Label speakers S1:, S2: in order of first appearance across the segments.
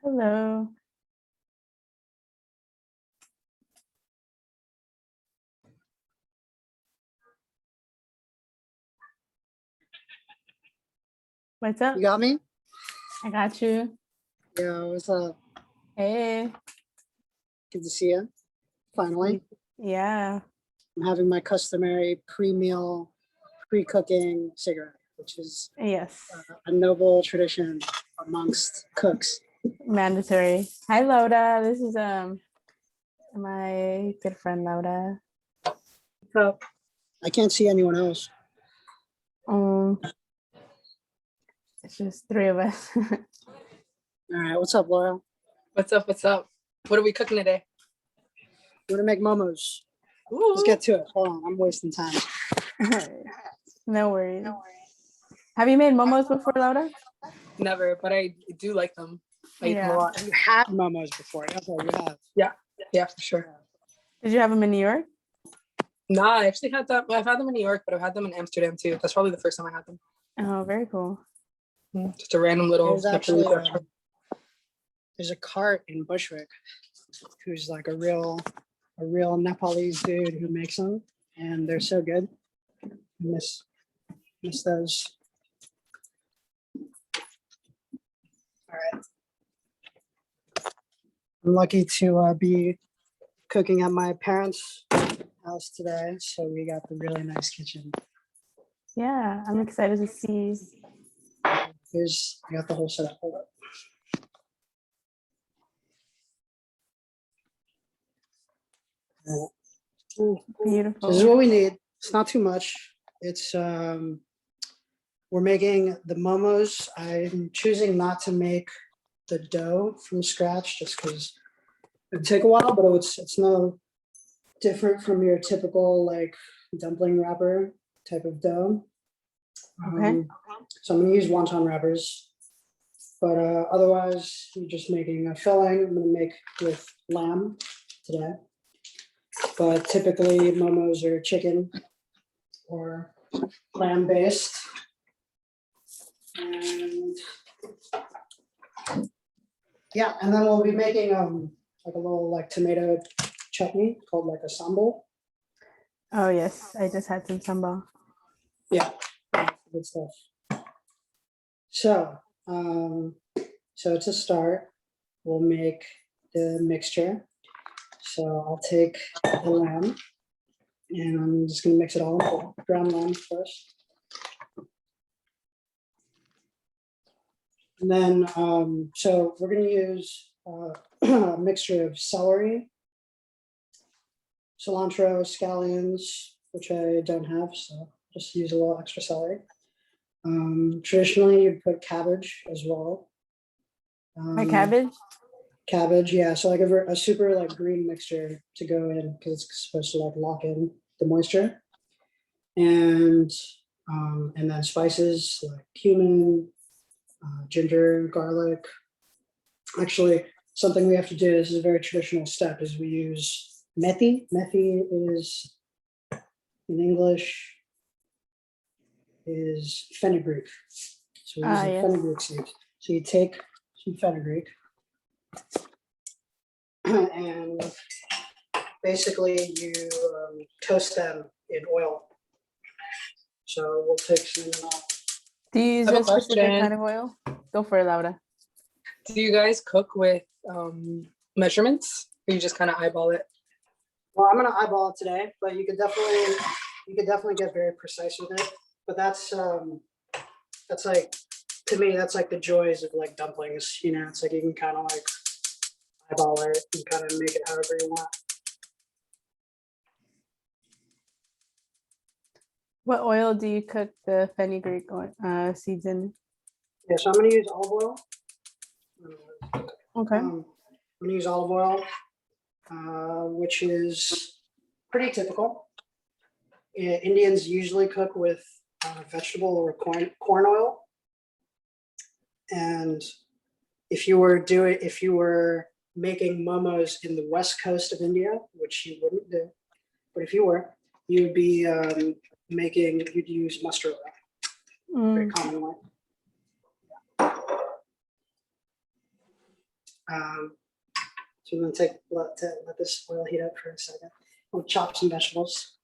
S1: Hello. What's up?
S2: You got me?
S1: I got you.
S2: Yo, what's up?
S1: Hey.
S2: Good to see you. Finally.
S1: Yeah.
S2: I'm having my customary pre-meal, pre-cooking cigarette, which is
S1: Yes.
S2: a noble tradition amongst cooks.
S1: Mandatory. Hi, Loda. This is my good friend Loda.
S2: What's up? I can't see anyone else.
S1: It's just three of us.
S2: All right. What's up, Laura?
S3: What's up? What's up? What are we cooking today?
S2: We're gonna make momos.
S3: Ooh.
S2: Let's get to it. Hold on, I'm wasting time.
S1: No worries. Have you made momos before, Loda?
S3: Never, but I do like them. I eat them a lot.
S2: You had momos before. That's all you have.
S3: Yeah, for sure.
S1: Did you have them in New York?
S3: Nah, I actually had them. Well, I've had them in New York, but I've had them in Amsterdam too. That's probably the first time I had them.
S1: Oh, very cool.
S3: Just a random little.
S2: There's actually there's a cart in Bushwick who's like a real Nepalese dude who makes them, and they're so good. Miss those. All right. I'm lucky to be cooking at my parents' house today, so we got the really nice kitchen.
S1: Yeah, I'm excited to see.
S2: I got the whole setup. Hold up.
S1: Beautiful.
S2: So this is what we need. It's not too much. It's we're making the momos. I'm choosing not to make the dough from scratch just because it'd take a while, but it's no different from your typical like dumpling wrapper type of dough.
S1: Okay.
S2: So I'm gonna use wonton wrappers, but otherwise you're just making a filling. I'm gonna make with lamb today, but typically momos are chicken or lamb based. And yeah, and then we'll be making like a little like tomato chutney called like a sambal.
S1: Oh yes, I just had some sambal.
S2: Yeah, good stuff. So to start, we'll make the mixture. So I'll take the lamb and I'm just gonna mix it all, ground lamb first. And then, so we're gonna use a mixture of celery, cilantro, scallions, which I don't have, so just use a little extra celery. Traditionally, you'd put cabbage as well.
S1: Cabbage?
S2: Cabbage, yeah. So like a super like green mixture to go in because it's supposed to like lock in the moisture. And then spices like cumin, ginger, garlic. Actually, something we have to do, this is a very traditional step, is we use methi. Methi is, in English, is fenugreek. So we use a fenugreek seed. So you take some fenugreek and basically you toast them in oil. So we'll take some.
S1: Do you use a specific kind of oil? Go for it, Laura.
S3: Do you guys cook with measurements, or you just kind of eyeball it?
S2: Well, I'm gonna eyeball it today, but you could definitely get very precise with it. But that's like, to me, that's like the joys of like dumplings. You know, it's like you can kind of like eyeball it and kind of make it however you want.
S1: What oil do you cook the fenugreek seeds in?
S2: Yeah, so I'm gonna use olive oil.
S1: Okay.
S2: I'm gonna use olive oil, which is pretty typical. Indians usually cook with vegetable or corn oil. And if you were making momos in the west coast of India, which you wouldn't do, but if you were, you'd be you'd use mustard oil very commonly. So we're gonna let this oil heat up for a second. We'll chop some vegetables.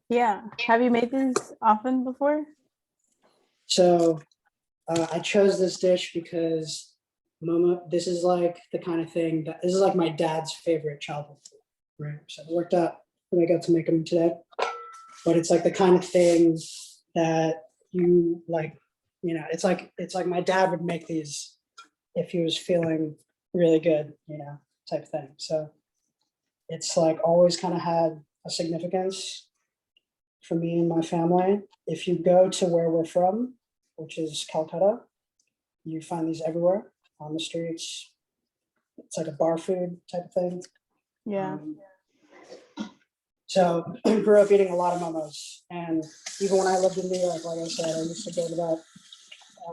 S1: Yeah. Have you made these often before?
S2: So I chose this dish because this is like the kind of thing this is like my dad's favorite childhood food, right? So it worked out when I got to make them today. But it's like the kind of thing that you like, it's like my dad would make these if he was feeling really good, type thing. So it's like always kind of had a significance for me and my family. If you go to where we're from, which is Calcutta, you find these everywhere on the streets. It's like a bar food type of thing.
S1: Yeah.
S2: So I grew up eating a lot of momos. And even when I lived in New York, like I said, I used to go to that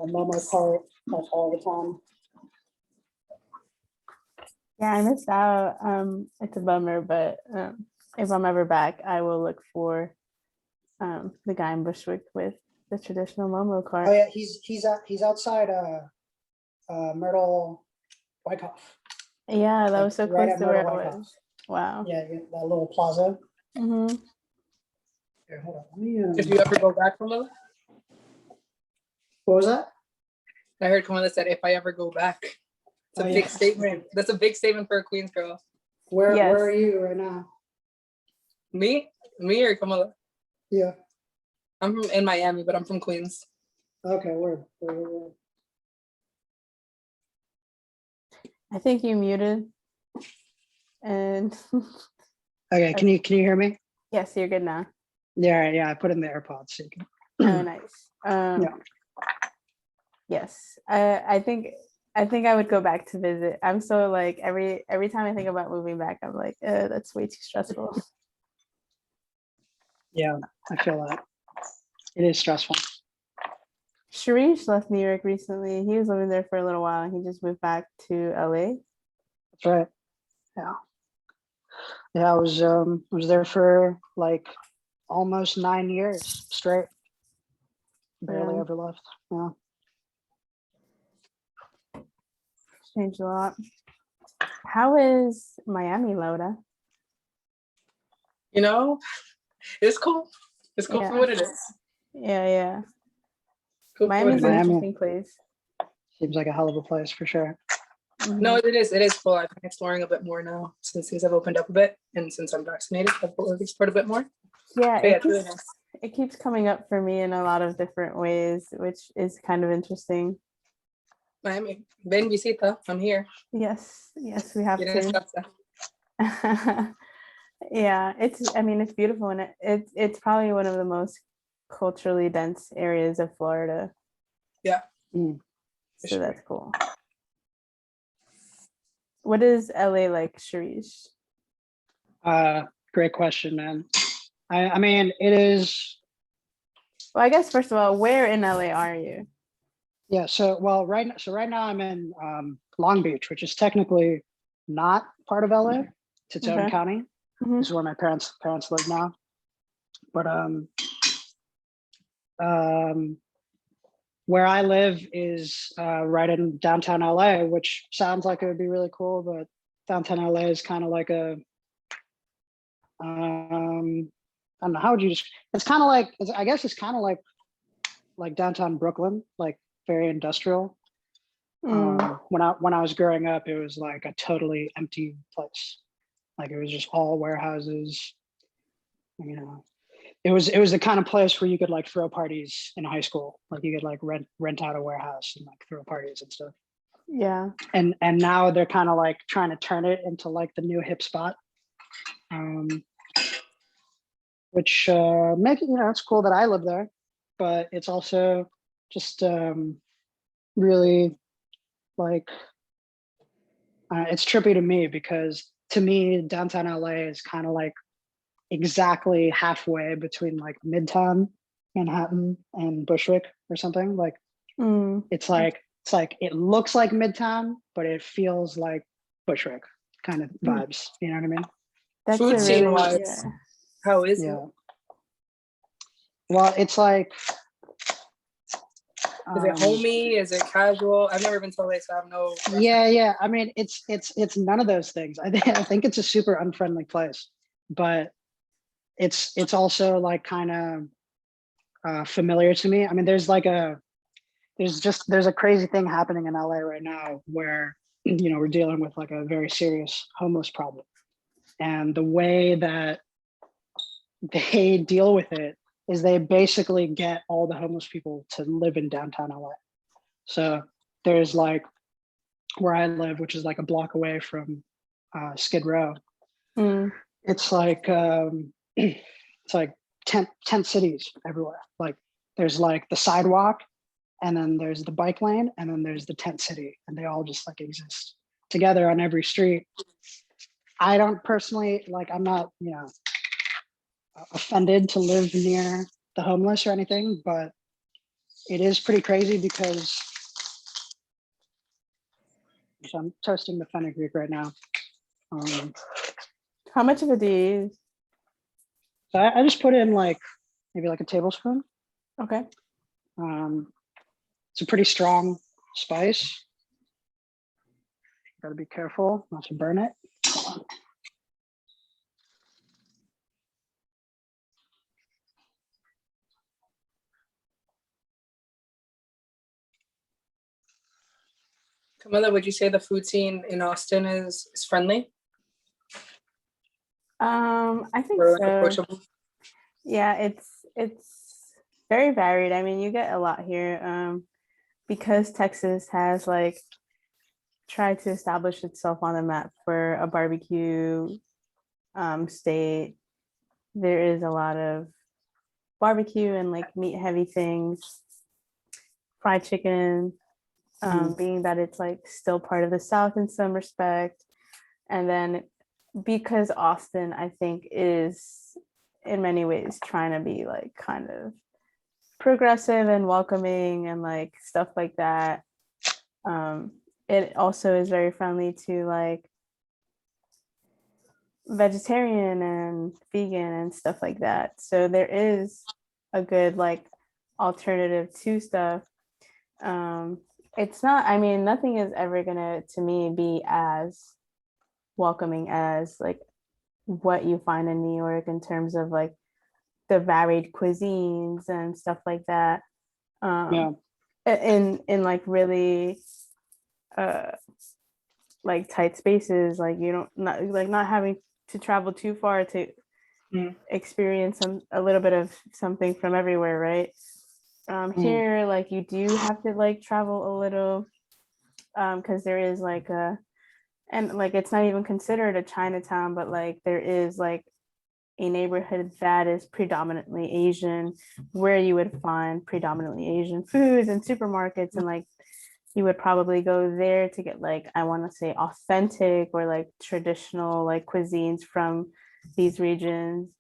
S2: momo cart like all the time.
S1: Yeah, I missed out. It's a bummer, but if I'm ever back, I will look for the guy in Bushwick with the traditional Momo cart.
S2: Oh yeah, he's outside Myrtle Wyckoff.
S1: Yeah, that was so
S2: right
S1: close
S2: at
S1: to where
S2: Myrtle
S1: I
S2: Wyckoff.
S1: was. Wow.
S2: Yeah, that little plaza.
S1: Mm-hmm.
S2: Here, hold on. Let me,
S3: If you ever go back, Camilla?
S2: what was that?
S3: I heard Camilla said, if I ever go back. It's a big statement. That's a big statement for a Queens girl.
S2: Where
S1: Yes.
S2: are you right now?
S3: Me or Camilla?
S2: Yeah.
S3: I'm in Miami, but I'm from Queens.
S2: Okay, word.
S1: I think you muted. And
S2: Okay, can you hear me?
S1: yes, you're good now.
S2: Yeah, I put in the AirPods so you can.
S1: Oh, nice. Yes, I think I would go back to visit. I'm so like every time I think about moving back, I'm like, that's way too stressful.
S2: Yeah, I feel that. It is stressful.
S1: Shirish left New York recently. He was living there for a little while and he just moved back to LA.
S2: That's right. Yeah, I was there for like almost 9 years straight. Barely ever left. Yeah.
S1: Changed a lot. How is Miami, Loda?
S3: It's cool. It's cool for what it is.
S1: Yeah.
S3: Cool
S1: Miami's an
S2: Miami.
S1: interesting place.
S2: Seems like a hell of a place for sure.
S3: No, it is cool. I've been exploring a bit more now since things have opened up a bit, and since I'm vaccinated, I've explored a bit more.
S1: Yeah,
S3: It's really nice.
S1: it keeps coming up for me in a lot of different ways, which is kind of interesting.
S3: Miami, ven visita. I'm here.
S1: Yes, we have
S3: Quieren
S1: to.
S3: estar.
S1: Yeah, it's beautiful, and it's probably one of the most culturally dense areas of Florida.
S3: Yeah.
S1: So that's cool. What is LA like, Shirish?
S2: Great question, man. I mean, it is.
S1: Well, I guess first of all, where in LA are you?
S2: Yeah. So right now I'm in Long Beach, which is technically not part of LA. It's its own county. This is where my parents live now. But where I live is right in downtown LA, which sounds like it would be really cool, but downtown LA is kind of like a I don't know, how would you just, it's kind of like, I guess it's kind of like downtown Brooklyn, like very industrial. When I was growing up, it was like a totally empty place. Like it was just all warehouses. It was the kind of place where you could like throw parties in high school. Like you could like rent out a warehouse and like throw parties and stuff.
S1: Yeah.
S2: And now they're kind of like trying to turn it into like the new hip spot. Which make it, it's cool that I live there, but it's also just really like it's trippy to me because to me, downtown LA is kind of like exactly halfway between like Midtown Manhattan and Bushwick or something. Like
S1: Mm,
S2: it's like it looks like Midtown, but it feels like Bushwick kind of
S1: mm.
S2: vibes. You know what I mean?
S1: That's
S3: Food
S1: a
S3: scene
S1: really,
S3: wise, how is it?
S2: Yeah. Well, it's like
S3: Is it homey? Is it casual? I've never been to LA, so I have no.
S2: yeah. I mean, it's none of those things. I think it's a super unfriendly place, but it's also like kind of familiar to me. I mean, there's a crazy thing happening in LA right now where we're dealing with like a very serious homeless problem, and the way that they deal with it is they basically get all the homeless people to live in downtown LA. So there's like where I live, which is like a block away from Skid Row.
S1: mm,
S2: It's like it's like tent cities everywhere. Like there's like the sidewalk, and then there's the bike lane, and then there's the tent city, and they all just like exist together on every street. I don't personally like. I'm not offended to live near the homeless or anything, but it is pretty crazy because so I'm toasting the fenugreek right now.
S1: how much of it do you use?
S2: So I just put in like maybe like a tablespoon.
S1: Okay.
S2: It's a pretty strong spice. Got to be careful not to burn it.
S3: Camilla, would you say the food scene in Austin is friendly
S1: I think
S3: or like
S1: so.
S3: approachable?
S1: Yeah, it's very varied. I mean, you get a lot here. Because Texas has like tried to establish itself on the map for a barbecue state. There is a lot of barbecue and like meat heavy things, fried chicken, being that it's like still part of the South in some respect. And then because Austin, I think, is in many ways trying to be like kind of progressive and welcoming and like stuff like that. It also is very friendly to like vegetarian and vegan and stuff like that. So there is a good like alternative to stuff. It's not, I mean, nothing is ever gonna to me be as welcoming as like what you find in New York in terms of like the varied cuisines and stuff like that.
S2: Yeah.
S1: In like really like tight spaces, like you don't not having to travel too far to experience a little bit of something from everywhere, right? Here, like you do have to like travel a little, because there is like and like it's not even considered a Chinatown, but like there is like a neighborhood that is predominantly Asian, where you would find predominantly Asian foods and supermarkets, and like you would probably go there to get like, I want to say authentic or like traditional like cuisines from these regions.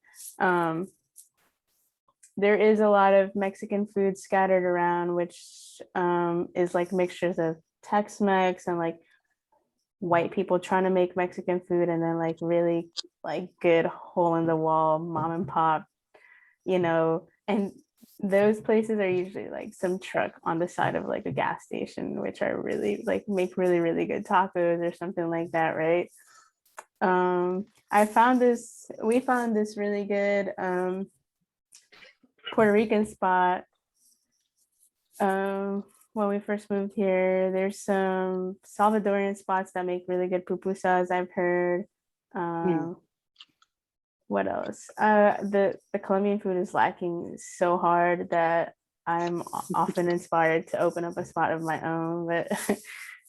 S1: There is a lot of Mexican food scattered around, which is like mixtures of Tex-Mex and like white people trying to make Mexican food, and then like really like good hole in the wall mom and pop, and those places are usually like some truck on the side of like a gas station, which are really like make really, really good tacos or something like that, right? We found this really good Puerto Rican spot when we first moved here. There's some Salvadorian spots that make really good pupusas, I've heard. What else? The Colombian food is lacking so hard that I'm often inspired to open up a spot of my own, but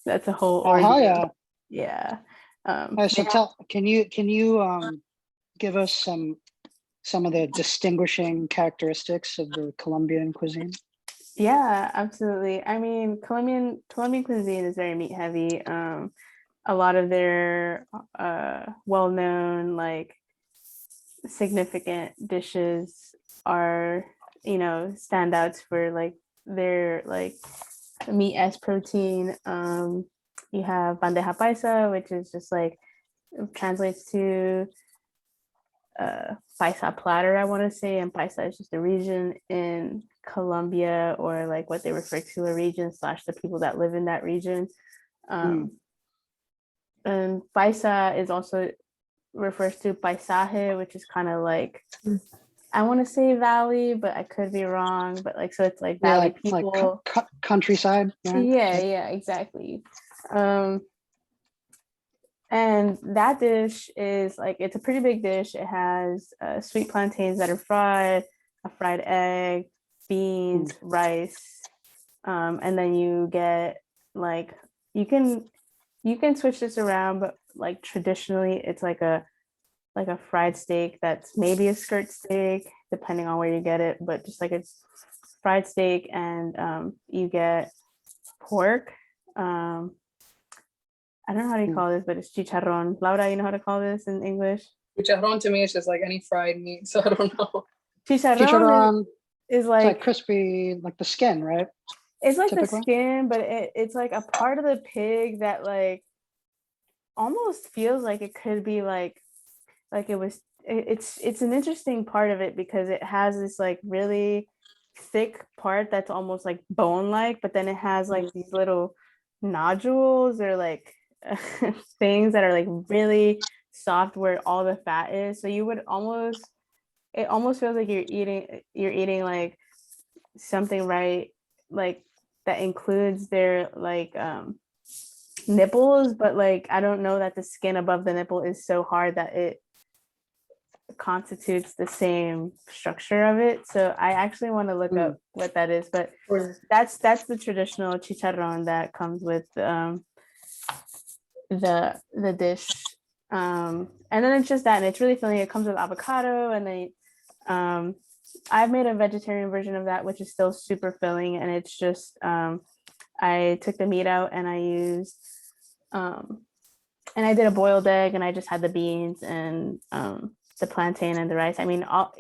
S1: that's a whole ordeal.
S2: Yeah.
S1: Yeah.
S2: Can you give us some of the distinguishing characteristics of the Colombian cuisine?
S1: Yeah, absolutely. I mean, Colombian cuisine is very meat heavy. a lot of their well-known like significant dishes are, you know, standouts for like their like meat as protein. You have bandeja paisa, which is just like translates to paisa platter, I want to say, and paisa is just a region in Colombia, or like what they refer to a region slash the people that live in that region. And paisa is also refers to paisaje, which is kind of like, I want to say valley, but I could be wrong. But like, so it's like
S2: Yeah,
S1: valley
S2: like
S1: people.
S2: countryside. Right?
S1: Yeah, exactly. And that dish is like, it's a pretty big dish. It has sweet plantains that are fried, a fried egg, beans, rice, and then you get like, you can switch this around, but like traditionally it's like a fried steak that's maybe a skirt steak, depending on where you get it, but just like it's fried steak, and you get pork. I don't know how to call this, but it's chicharrón. Laura, you know how to call this in English?
S3: Chicharrón to me is just like any fried meat, so I don't know.
S1: Chicharrón
S2: Chicharrón,
S1: is
S2: it's like
S1: like,
S2: crispy, like the skin, right?
S1: it's like the
S2: Typically.
S1: skin, but it's like a part of the pig that like almost feels like it could be like it was, it's an interesting part of it because it has this like really thick part that's almost like bone like, but then it has like these little nodules or like things that are like really soft where all the fat is. So you would almost, it almost feels like you're eating like something, right, like that includes their like nipples, but like I don't know that the skin above the nipple is so hard that it constitutes the same structure of it. So I actually want to look up what that is, but that's the traditional chicharrón that comes with the dish. And then it's just that, and it's really filling. It comes with avocado, and then I've made a vegetarian version of that, which is still super filling, and it's just I took the meat out and I used and I did a boiled egg, and I just had the beans and the plantain and the rice. I mean, all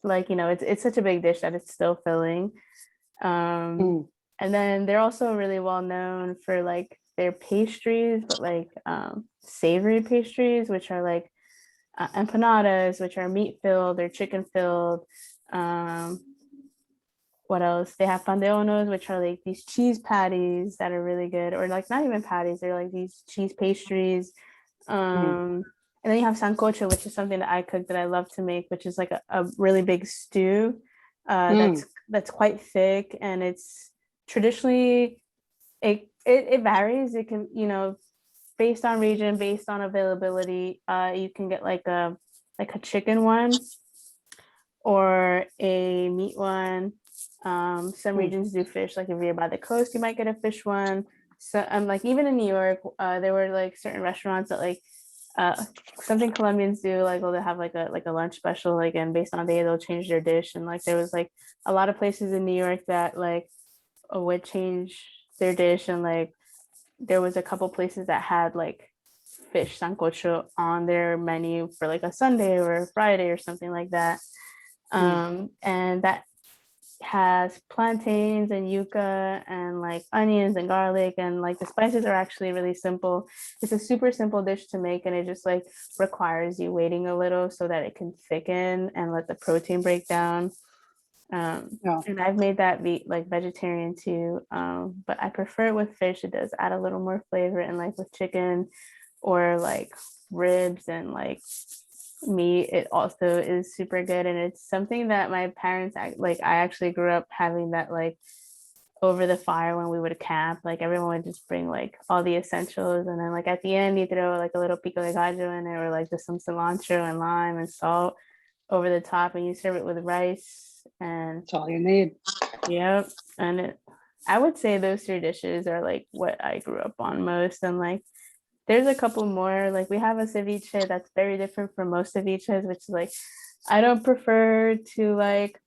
S1: like, you know, it's such a big dish that it's still filling. And then they're also really well known for like their pastries, but like savory pastries, which are like empanadas, which are meat filled or chicken filled. What else? They have pan de hornos, which are like these cheese patties that are really good, or like not even patties, they're like these cheese pastries. And then you have sancocho, which is something that I cook that I love to make, which is like a really big stew that's quite thick, and it's traditionally it varies. It can, you know, based on region, based on availability, you can get like a chicken one or a meat one. Some regions do fish, like if you're by the coast, you might get a fish one. So like even in New York, there were like certain restaurants that like something Colombians do, like they'll have like a lunch special, like, and based on the day they'll change their dish. And like there was like a lot of places in New York that like would change their dish, and like there was a couple places that had like fish sancocho on their menu for like a Sunday or a Friday or something like that. And that has plantains and yuca and like onions and garlic, and like the spices are actually really simple. It's a super simple dish to make, and it just like requires you waiting a little so that it can thicken and let the protein break down. And I've made that like vegetarian too, but I prefer it with fish. It does add a little more flavor, and like with chicken or like ribs and like meat, it also is super good. And it's something that my parents like, I actually grew up having that like over the fire when we would camp. Like everyone would just bring like all the essentials, and then like at the end you throw like a little pico de gallo in it, or like just some cilantro and lime and salt over the top, and you serve it with rice, and
S2: that's all you need.
S1: Yep. And I would say those three dishes are like what I grew up on most. And like there's a couple more. Like we have a ceviche that's very different from most ceviches, which is like, I don't prefer to like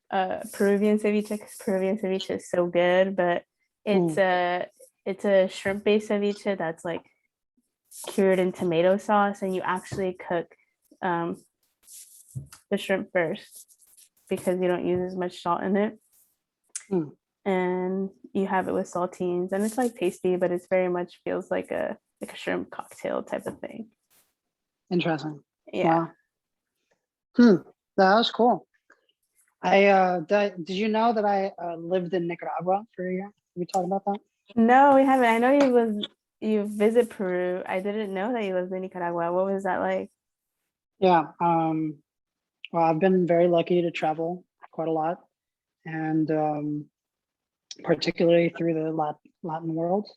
S1: Peruvian ceviche, because Peruvian ceviche is so good, but it's a shrimp based ceviche that's like cured in tomato sauce, and you actually cook the shrimp first because you don't use as much salt in it.
S2: Mm.
S1: And you have it with saltines, and it's like tasty, but it's very much feels like a shrimp cocktail type of thing.
S2: Interesting.
S1: Yeah.
S2: Wow. That was cool. Did you know that I lived in Nicaragua for a year? We talked about that?
S1: No, we haven't. I know you visit Peru. I didn't know that you lived in Nicaragua. What was that like?
S2: Yeah. Well, I've been very lucky to travel quite a lot, and particularly through the Latin world.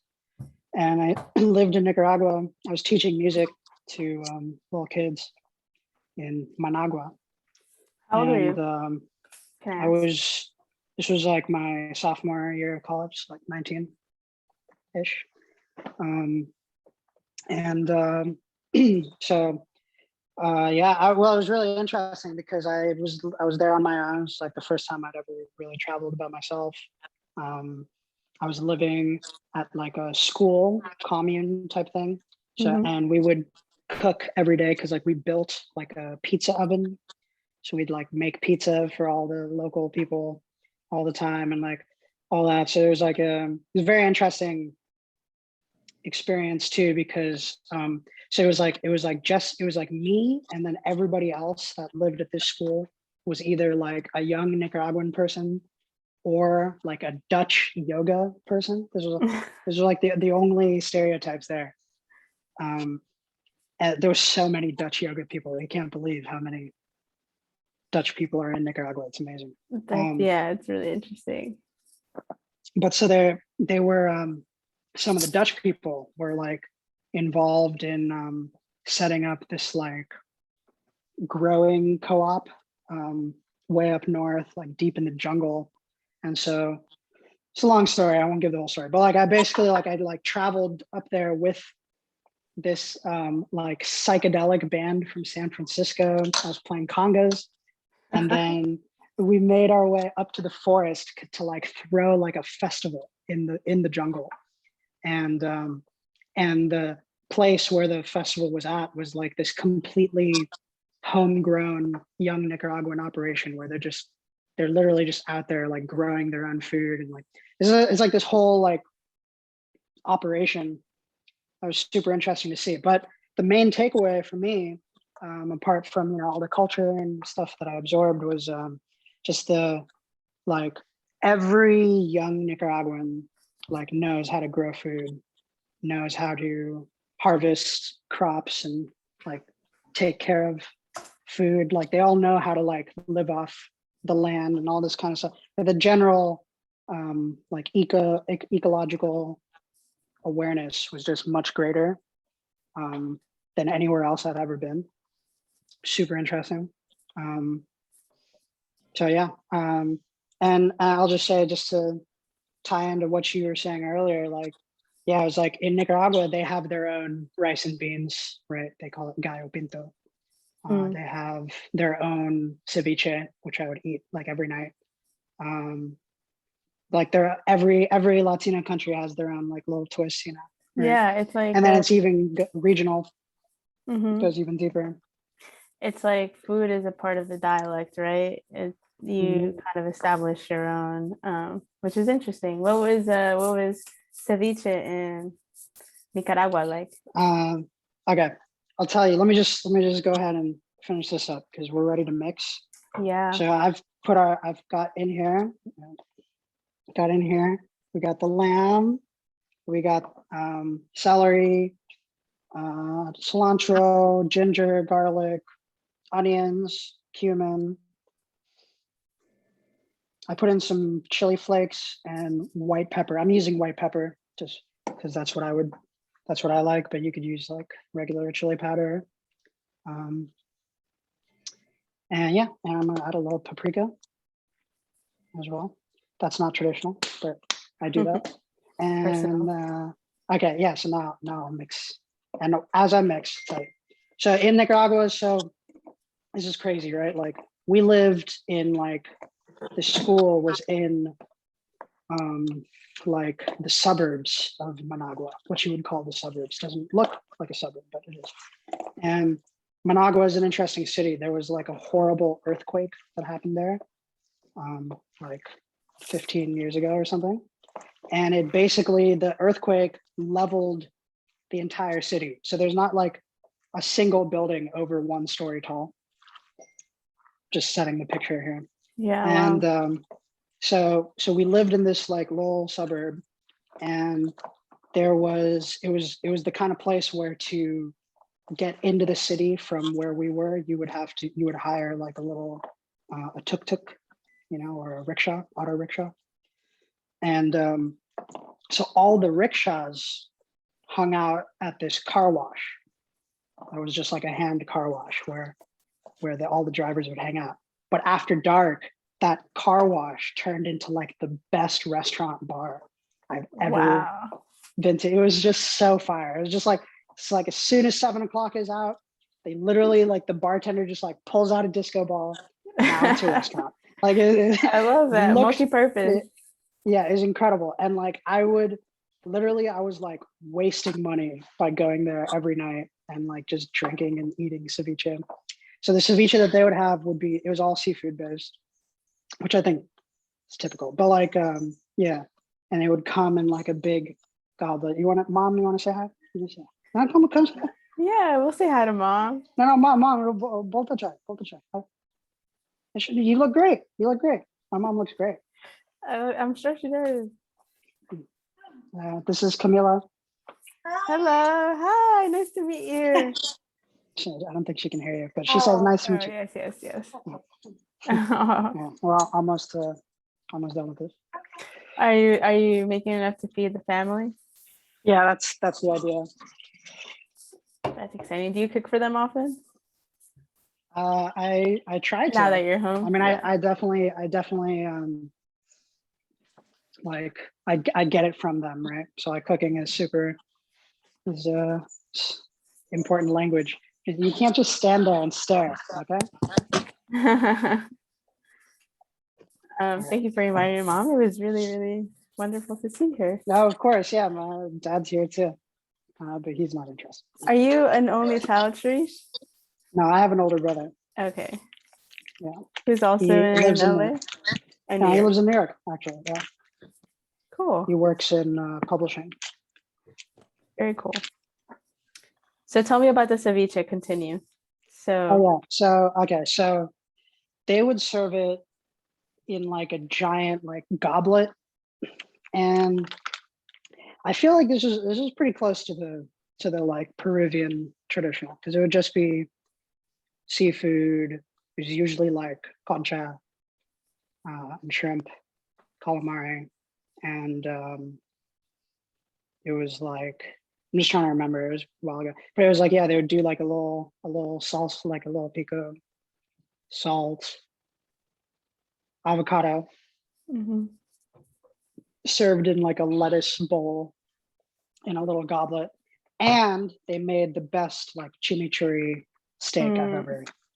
S2: And I lived in Nicaragua. I was teaching music to little kids in Managua.
S1: How old were
S2: And
S1: you? Can I ask?
S2: this was like my sophomore year of college, like 19-ish. So yeah, well, it was really interesting because I was there on my own. It's like the first time I'd ever really traveled by myself. I was living at like a school commune type thing. So, and we would cook every day because like we built like a pizza oven. So we'd like make pizza for all the local people all the time and like all that. So it was like it was a very interesting experience too, because so it was like me, and then everybody else that lived at this school was either like a young Nicaraguan person or like a Dutch yoga person. This was like the only stereotypes there. And there was so many Dutch yoga people. I can't believe how many Dutch people are in Nicaragua. It's amazing.
S1: Yeah, it's really interesting.
S2: But so they were some of the Dutch people were like involved in setting up this like growing co-op way up north, like deep in the jungle. And so it's a long story. I won't give the whole story, but like I basically I traveled up there with this like psychedelic band from San Francisco. I was playing congas, and then we made our way up to the forest to like throw like a festival in the jungle. And the place where the festival was at was like this completely homegrown young Nicaraguan operation where they're literally just out there like growing their own food, and like it's like this whole like operation. That was super interesting to see. But the main takeaway for me, apart from all the culture and stuff that I absorbed, was just the like every young Nicaraguan like knows how to grow food, knows how to harvest crops and like take care of food. Like they all know how to like live off the land and all this kind of stuff. But the general like ecological awareness was just much greater than anywhere else I've ever been. Super interesting. So yeah, and I'll just say, just to tie into what you were saying earlier, like, yeah, it was like in Nicaragua, they have their own rice and beans, right? They call it gallo pinto. They have their own ceviche, which I would eat like every night. Like every Latino country has their own like little twist, right?
S1: Yeah, it's like,
S2: and then it's even regional.
S1: It
S2: goes even deeper.
S1: It's like food is a part of the dialect, right? You kind of establish your own, which is interesting. What was ceviche in Nicaragua like?
S2: Okay, I'll tell you. Let me just go ahead and finish this up because we're ready to mix.
S1: Yeah.
S2: So I've got in here. We got the lamb. We got celery, cilantro, ginger, garlic, onions, cumin. I put in some chili flakes and white pepper. I'm using white pepper just because that's what I like, but you could use like regular chili powder. And yeah, and I'm gonna add a little paprika as well. That's not traditional, but I do that. And okay, yeah, so now I'll mix. And as I mix, so in Nicaragua, so this is crazy, right? Like we lived in like, the school was in like the suburbs of Managua, what you would call the suburbs. Doesn't look like a suburb, but it is. And Managua is an interesting city. There was like a horrible earthquake that happened there, like 15 years ago or something. And it basically, the earthquake leveled the entire city. So there's not like a single building over 1 story tall. Just setting the picture here.
S1: Yeah.
S2: And
S1: Wow.
S2: so we lived in this like little suburb, and it was the kind of place where to get into the city from where we were, you would hire like a little a tuk-tuk, or a rickshaw, auto rickshaw. And so all the rickshaws hung out at this car wash. It was just like a hand car wash where all the drivers would hang out. But after dark, that car wash turned into like the best restaurant bar I've ever been to. It was just so fire. It was just like, it's like as soon as 7 o'clock is out, they literally, like, the bartender just like pulls out a disco ball. Now it's a restaurant. Like
S1: I love that. Multi-purpose.
S2: Yeah, it's incredible. And like I was like wasting money by going there every night and like just drinking and eating ceviche. So the ceviche that they would have it was all seafood based, which I think is typical. But like, yeah, and it would come in like a big goblet. Mom, you want to say hi? You say, no, come say hi.
S1: Yeah, we'll say hi to Mom.
S2: No, mom, bolta chai. You look great. My mom looks great.
S1: I'm sure she does.
S2: This is Camila.
S1: Hello. Hi. Nice to meet you.
S2: I don't think she can hear you, but she says nice to meet you.
S1: Yes.
S2: Yeah, well, almost done with this.
S1: Are you making enough to feed the family?
S2: Yeah, that's the idea.
S1: That's exciting. Do you cook for them often?
S2: I try to.
S1: Now that you're home.
S2: I mean, yeah. I definitely like I get it from them, right? So like cooking is important language. You can't just stand there and stare, okay?
S1: Thank you for inviting your mom. It was really, really wonderful to see her.
S2: No, of course, yeah. My dad's here too, but he's not interested.
S1: Are you an only child, Shirish?
S2: No, I have an older brother.
S1: Okay.
S2: Yeah.
S1: Who's also in LA?
S2: No, he lives in New York, actually. Yeah.
S1: Cool.
S2: He works in publishing.
S1: Very cool. So tell me about the ceviche. Continue.
S2: So so they would serve it in like a giant like goblet, and I feel like this is pretty close to the like Peruvian traditional, because it would just be seafood. There's usually like concha and shrimp, calamari, and it was like, I'm just trying to remember, it was a while ago, but it was like, yeah, they would do like a little salsa, like a little pico, salt, avocado, served in like a lettuce bowl in a little goblet. And they made the best like chimichurri steak I've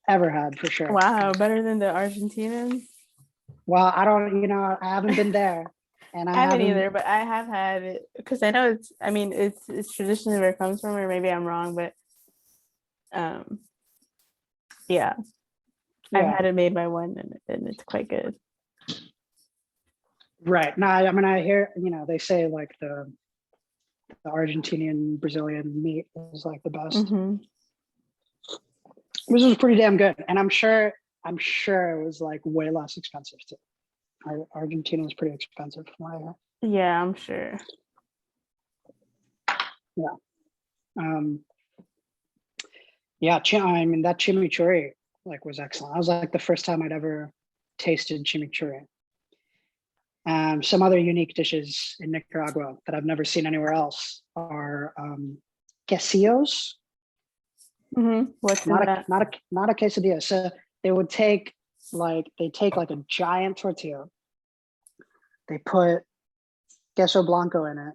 S2: ever had, for sure.
S1: Wow, better than the Argentinians?
S2: Well, I haven't been there. And
S1: I haven't either, but I have had it, because I know it's traditionally where it comes from, or maybe I'm wrong, but yeah. I've had it made by one, and it's quite good. Right.
S2: No, I mean, I hear, they say like the Argentinian Brazilian meat is like the best. This was pretty damn good, and I'm sure it was like way less expensive too. Argentina is pretty expensive from what I hear.
S1: Yeah, I'm sure.
S2: Yeah. I mean, that chimichurri like was excellent. That was like the first time I'd ever tasted chimichurri. Some other unique dishes in Nicaragua that I've never seen anywhere else are quesillos.
S1: What's
S2: not
S1: that?
S2: Not a quesadilla. So they take like a giant tortilla. They put queso blanco in it.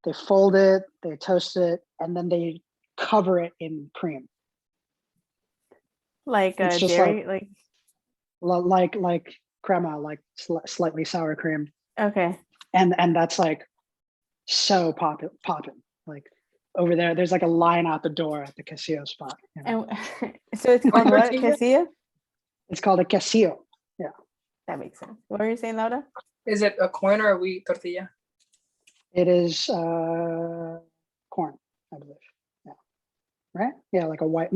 S2: They fold it, they toast it, and then they cover it in cream.
S1: Like
S2: it's just
S1: dairy,
S2: like crema, like slightly sour cream.
S1: Okay.
S2: and that's like so popping. Like over there, there's like a line out the door at the Casillo spot. You know?
S1: And so it's called what? Quesilla?
S2: It's called a Casillo.
S1: That makes sense. What were you saying, Laura?
S3: Is it a corn or a wheat tortilla?
S2: It is corn, I believe. Yeah. Right? Yeah, like a white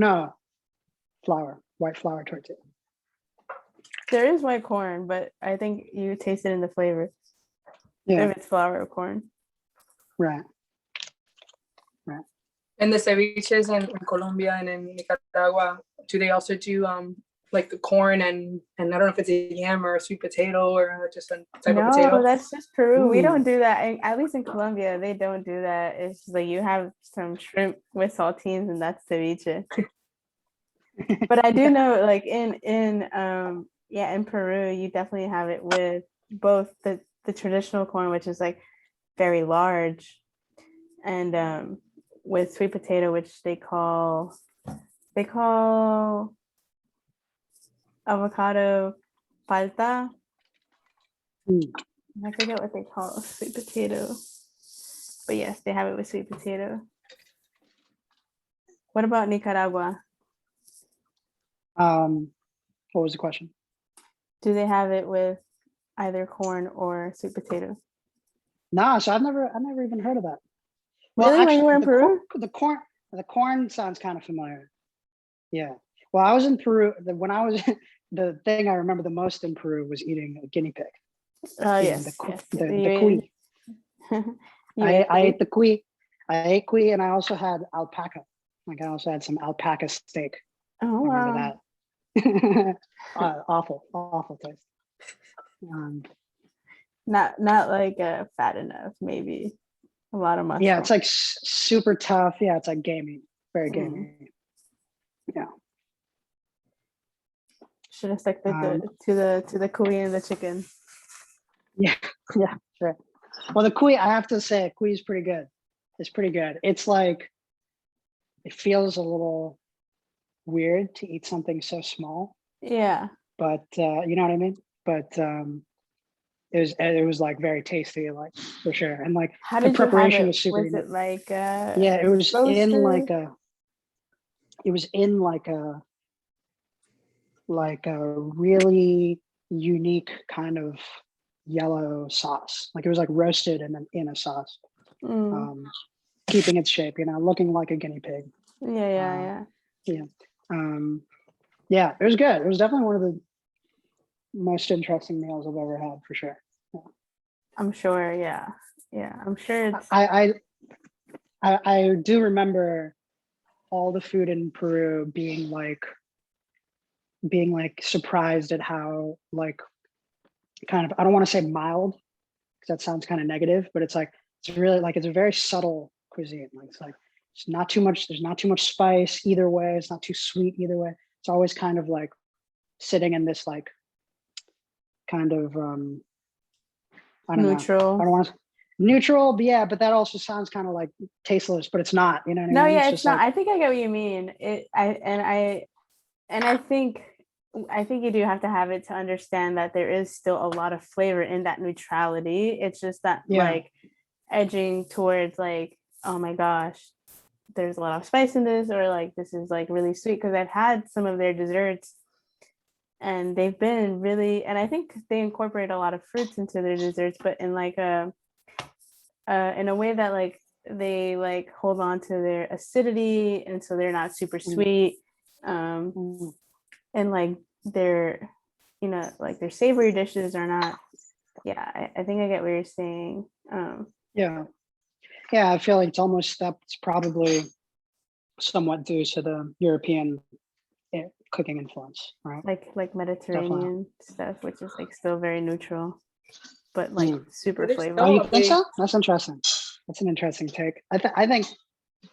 S2: flour tortilla.
S1: There is white corn, but I think you taste it in the flavor.
S2: Yeah.
S1: If it's flour or corn.
S2: Right.
S3: And the ceviches in Colombia and in Nicaragua, do they also do like the corn and I don't know if it's a yam or a sweet potato or just a type of potato?
S1: No, that's just Peru. We
S2: Ooh.
S1: don't do that. And at least in Colombia, they don't do that. It's just like you have some shrimp with saltines and that's ceviche. But I do know like in Peru, you definitely have it with both the traditional corn, which is like very large, and with sweet potato, which they call avocado palta. I forget what they call sweet potato, but yes, they have it with sweet potato. What about Nicaragua?
S2: What was the question?
S1: Do they have it with either corn or sweet potato?
S2: No, so I've never even heard of that.
S1: Really? When you were in Peru?
S2: The corn sounds kind of familiar. Yeah. Well, I was in Peru. The thing I remember the most in Peru was eating a guinea pig.
S1: Yes.
S2: The
S1: You
S2: cuy. I ate the cuy. I ate cuy, and I also had alpaca. Like I also had some alpaca steak.
S1: Oh,
S2: Remember
S1: wow.
S2: that? Awful taste.
S1: Not like fat enough, maybe. A lot of muscle.
S2: Yeah, it's like super tough. Yeah, it's like gamey, very gamey. Yeah.
S1: Should have stuck to the cuy and the chicken.
S2: Yeah, sure. Well, the cuy, I have to say, cuy is pretty good. It's pretty good. It's like, it feels a little weird to eat something so small.
S1: Yeah.
S2: But you know what I mean? But it was like very tasty, like for sure. And like
S1: How
S2: the
S1: did
S2: preparation
S1: you have it?
S2: was super.
S1: Was it like
S2: Yeah, it was
S1: roasted?
S2: like a really unique kind of yellow sauce. Like it was like roasted and then in a sauce, keeping its shape, looking like a guinea pig.
S1: Yeah.
S2: Yeah, it was good. It was definitely one of the most interesting meals I've ever had, for sure. Yeah.
S1: I'm sure. Yeah. I'm sure it's.
S2: I do remember all the food in Peru being like surprised at how like kind of, I don't want to say mild because that sounds kind of negative, but it's really like it's a very subtle cuisine. Like it's like it's not too much. There's not too much spice either way. It's not too sweet either way. It's always kind of like sitting in this like kind of I don't
S1: neutral.
S2: know. I don't want to neutral, but yeah, but that also sounds kind of like tasteless, but it's not. You know what I mean?
S1: No, yeah,
S2: it's
S1: it's not.
S2: like,
S1: I think I get what you mean. I think you do have to have it to understand that there is still a lot of flavor in that neutrality. It's just that like edging towards like, oh my gosh, there's a lot of spice in this, or like this is like really sweet, because I've had some of their desserts and they've been really, and I think they incorporate a lot of fruits into their desserts, but in like in a way that like they like hold on to their acidity, and so they're not super sweet. And like their like their savory dishes are not. I think I get what you're saying.
S2: I feel like that's probably somewhat due to the European cooking influence, right?
S1: Like Mediterranean stuff, which is like still very neutral, but like super flavorful.
S2: Oh, you think so? That's interesting. That's an interesting take. I think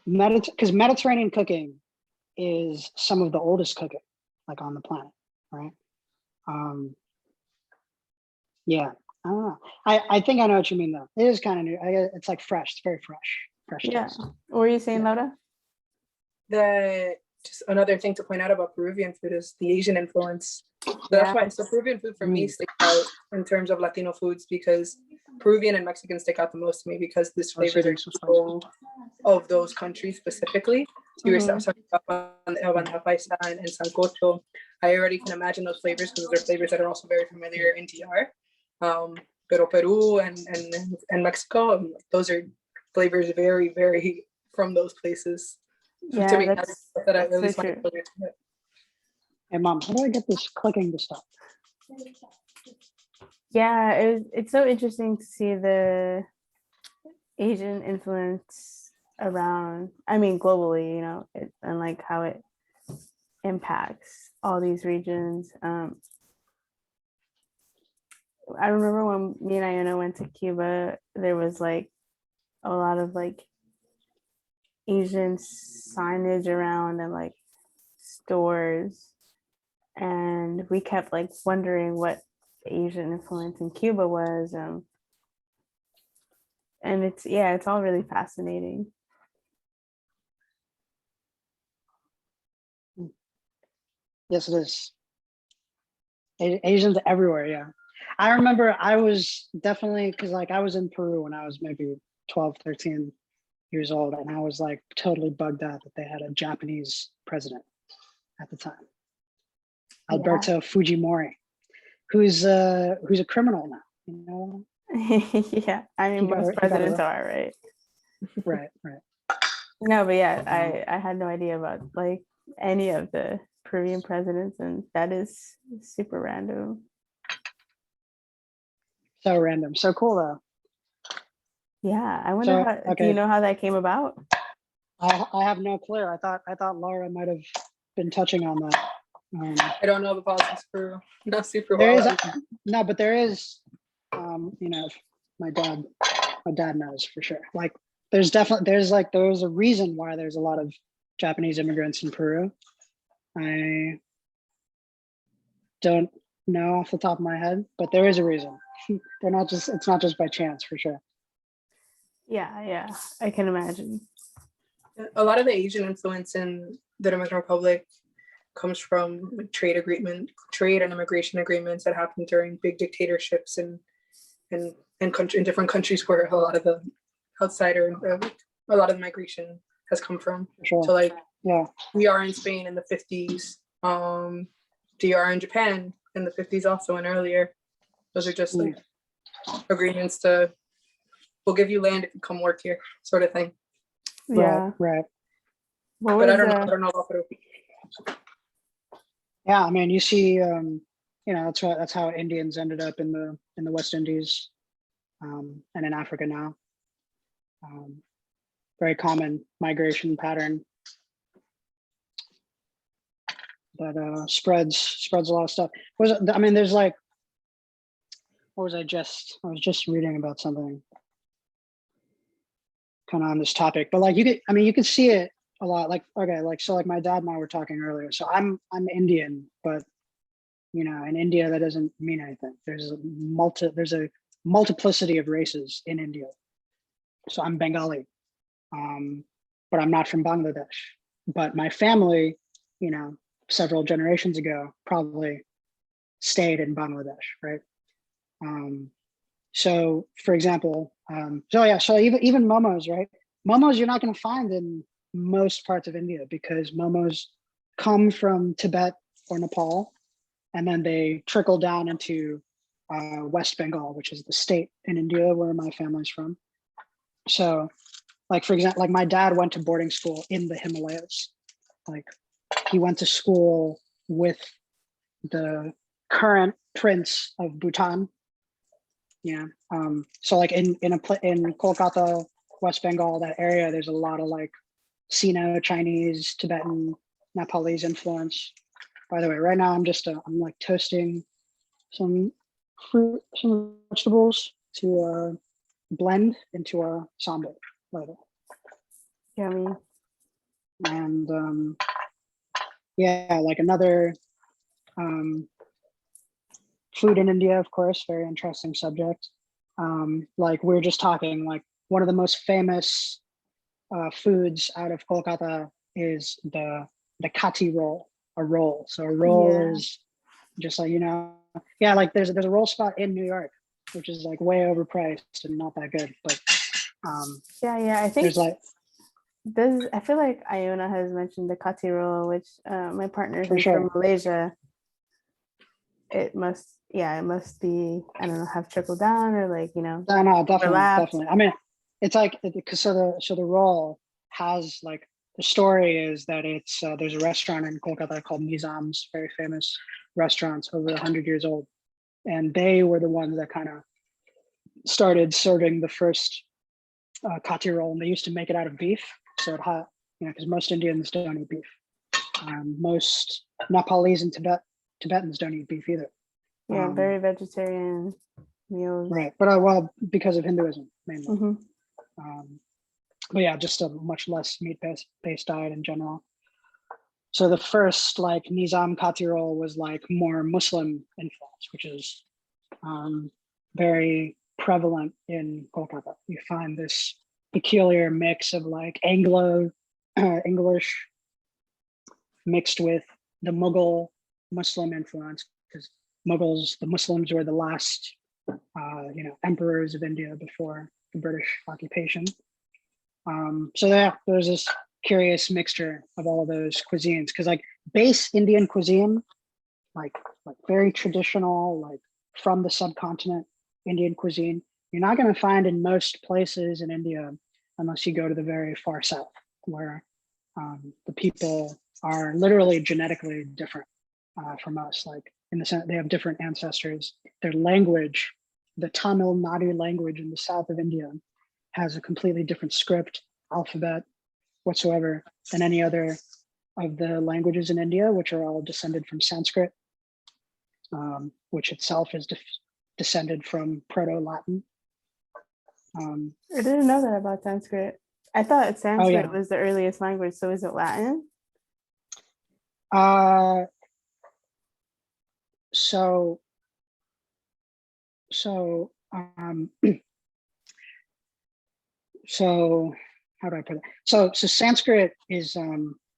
S2: because Mediterranean cooking is some of the oldest cooking like on the planet, right? Yeah, I don't know. I think I know what you mean though. It is kind of new. It's like fresh. It's very fresh. Fresh taste.
S1: What were you saying, Laura?
S3: just another thing to point out about Peruvian food is the Asian influence. That's why, so Peruvian food for me sticks out in terms of Latino foods, because Peruvian and Mexican stick out the most to me because these flavors are so of those countries specifically. So you were talking about bandeja paisa and sancocho. I already can imagine those flavors because those are flavors that are also very familiar in DR. Pero Peru and Mexico, those are flavors very, very from those places.
S1: Yeah,
S3: to me,
S1: that's
S3: that I
S1: so
S3: really find
S1: true.
S3: familiar to it.
S2: Hey, Mom, how do I get this clicking to stop?
S1: Yeah, it's so interesting to see the Asian influence around, I mean, globally, you know, and like how it impacts all these regions. I remember when me and Iona went to Cuba, there was like a lot of like Asian signage around and like stores. And we kept like wondering what the Asian influence in Cuba was. And it's all really fascinating.
S2: Yes, it is. Asians everywhere, yeah. I remember I was definitely, because like I was in Peru when I was maybe 12, 13 years old, and I was like totally bugged out that they had a Japanese president at the time, Alberto Fujimori, who's a criminal now, you know?
S1: Yeah, I mean, most presidents are, right?
S2: Right.
S1: No, but yeah, I had no idea about like any of the Peruvian presidents, and that is super random.
S2: So random, so cool though.
S1: Yeah, I wonder how. Do you know how that came about?
S2: I have no clue. I thought Laura might have been touching on that.
S3: I don't know the politics for not super
S2: there
S3: well.
S2: Is no, but there is. You know, my dad knows for sure. Like, there's a reason why there's a lot of Japanese immigrants in Peru. I don't know off the top of my head, but there is a reason. It's not just by chance for sure.
S1: Yeah, I can imagine.
S3: A lot of the Asian influence in the Dominican Republic comes from like, trade and immigration agreements that happened during big dictatorships and in different countries where a lot of the a lot of the migration has come from.
S2: Sure.
S3: So like,
S2: yeah,
S3: we are in Spain in the 50s, DR in Japan in the 50s also and earlier. Those are just like agreements to, we'll give you land if you come work here, sort of thing.
S1: Yeah.
S2: Right.
S3: But I don't know about Peru.
S2: Yeah, I mean, you see, you know, that's how Indians ended up in the West Indies, and in Africa now. Very common migration pattern, but spreads a lot of stuff. There's like, I was just reading about something kind of on this topic, but like you could see it a lot. Like, okay, like, so like my dad and I were talking earlier. So I'm Indian, but you know, in India, that doesn't mean anything. There's a multiplicity of races in India. So I'm Bengali, but I'm not from Bangladesh. But my family, you know, several generations ago, probably stayed in Bangladesh, right? So, for example, so even momos, right? Momos you're not going to find in most parts of India because momos come from Tibet or Nepal, and then they trickle down into West Bengal, which is the state in India where my family's from. So, like, for example, like my dad went to boarding school in the Himalayas. Like, he went to school with the current prince of Bhutan. Yeah. So like in Kolkata, West Bengal, that area, there's a lot of like Sino-Chinese, Tibetan, Nepalese influence. By the way, right now I'm like toasting some fruit, some vegetables to blend into a sambar later.
S1: Yummy.
S2: And yeah, like another food in India, of course, very interesting subject. Like we were just talking, like one of the most famous foods out of Kolkata is the the kati roll, a roll. So a roll
S1: Yeah.
S2: is just like, yeah, like there's a roll spot in New York, which is like way overpriced and not that good. But
S1: Yeah, I think
S2: there's like,
S1: I feel like Iona has mentioned the kati roll, which my partner
S2: For
S1: who's
S2: sure.
S1: from Malaysia. It must be, I don't know, have trickled down or like,
S2: no, definitely,
S1: overlapped.
S2: definitely. I mean, it's like, so the roll has like, the story is that it's there's a restaurant in Kolkata called Nizam's, very famous restaurants, over 100 years old, and they were the ones that kind of started serving the first kati roll, and they used to make it out of beef. So it had, because most Indians don't eat beef. Most Nepalese and Tibetans don't eat beef either.
S1: Yeah, very vegetarian meals.
S2: Right, but well, because of Hinduism mainly.
S1: Mm-hmm.
S2: But yeah, just a much less meat-based diet in general. So the first like Nizam Kati roll was like more Muslim influence, which is very prevalent in Kolkata. You find this peculiar mix of like Anglo English mixed with the Mughal Muslim influence, because the Muslims were the last emperors of India before the British occupation. So yeah, there's this curious mixture of all of those cuisines, because like base Indian cuisine, like very traditional, like from the subcontinent Indian cuisine, you're not going to find in most places in India unless you go to the very far south, where the people are literally genetically different from us. Like in the sense, they have different ancestors. Their language, the Tamil Nadu language in the south of India, has a completely different script, alphabet whatsoever than any other of the languages in India, which are all descended from Sanskrit, which itself is descended from Proto-Latin.
S1: I didn't know that about Sanskrit. I thought Sanskrit was the earliest language. So is it Latin?
S2: So how do I put it? So Sanskrit is,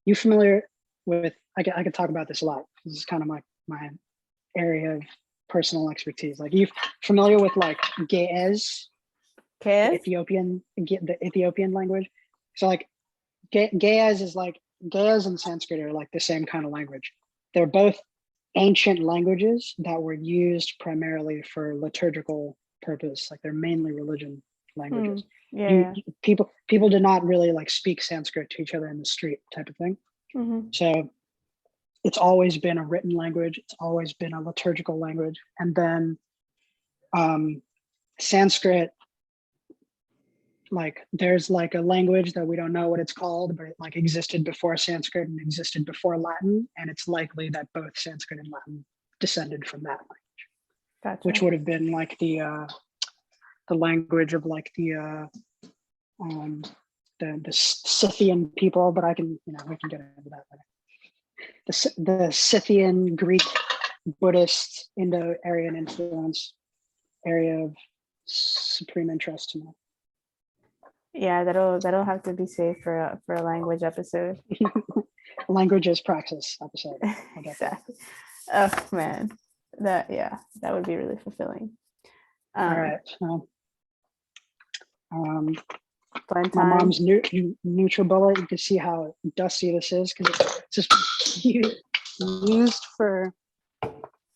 S2: you familiar with, I could talk about this a lot. This is kind of my area of personal expertise. Like, you familiar with like Ge'ez, the Ethiopian language? So like Ge'ez is like, Ge'ez and Sanskrit are like the same kind of language. They're both ancient languages that were used primarily for liturgical purpose. Like they're mainly religion languages. People did not really like speak Sanskrit to each other in the street type of thing. So it's always been a written language. It's always been a liturgical language. And then Sanskrit, like there's like a language that we don't know what it's called, but it like existed before Sanskrit and existed before Latin. And it's likely that both Sanskrit and Latin descended from that language, which would have been like the language of like the Scythian people, but we can get into that later. The Scythian, Greek, Buddhist, Indo-Aryan influence area of supreme interest to me.
S1: Yeah, that'll have to be saved for a language episode.
S2: Languages praxis episode.
S1: Exactly. Oh man, that would be really fulfilling.
S2: All right.
S1: Fun time.
S2: My mom's NutriBullet. You can see how dusty this is because it's just used for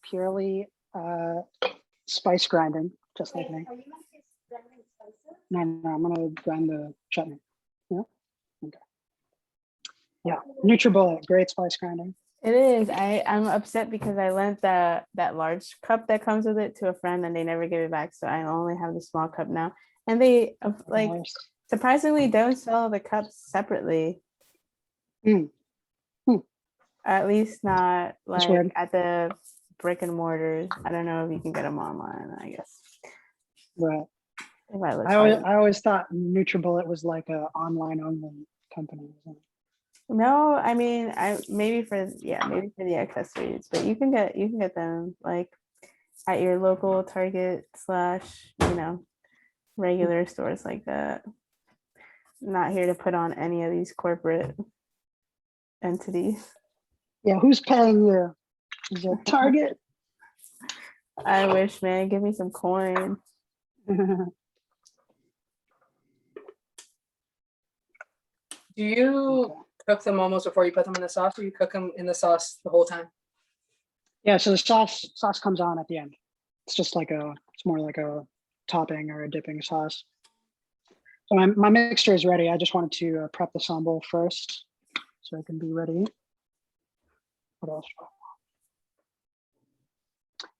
S2: purely spice grinding, just like me. No, I'm gonna grind the chutney. Yeah. Okay. Yeah, NutriBullet, great spice grinding.
S1: It is. I'm upset because I lent that large cup that comes with it to a friend and they never gave it back. So I only have the small cup now. And they surprisingly don't sell the cups separately. At least not like at the brick and mortars. I don't know if you can get them online, I guess.
S2: Right. I always thought NutriBullet was like an online only company.
S1: No, I mean, maybe for the accessories, but you can get them like at your local Target / regular stores like that. I'm not here to put on any of these corporate entity.
S2: Yeah, who's paying you? Is it Target?
S1: I wish, man. Give me some coin.
S3: Do you
S2: Okay.
S3: cook them almost before you put them in the sauce, or you cook them in the sauce the whole time?
S2: Yeah, so the sauce comes on at the end. It's just like it's more like a topping or a dipping sauce. So my mixture is ready. I just wanted to prep the sambal first so it can be ready. What else?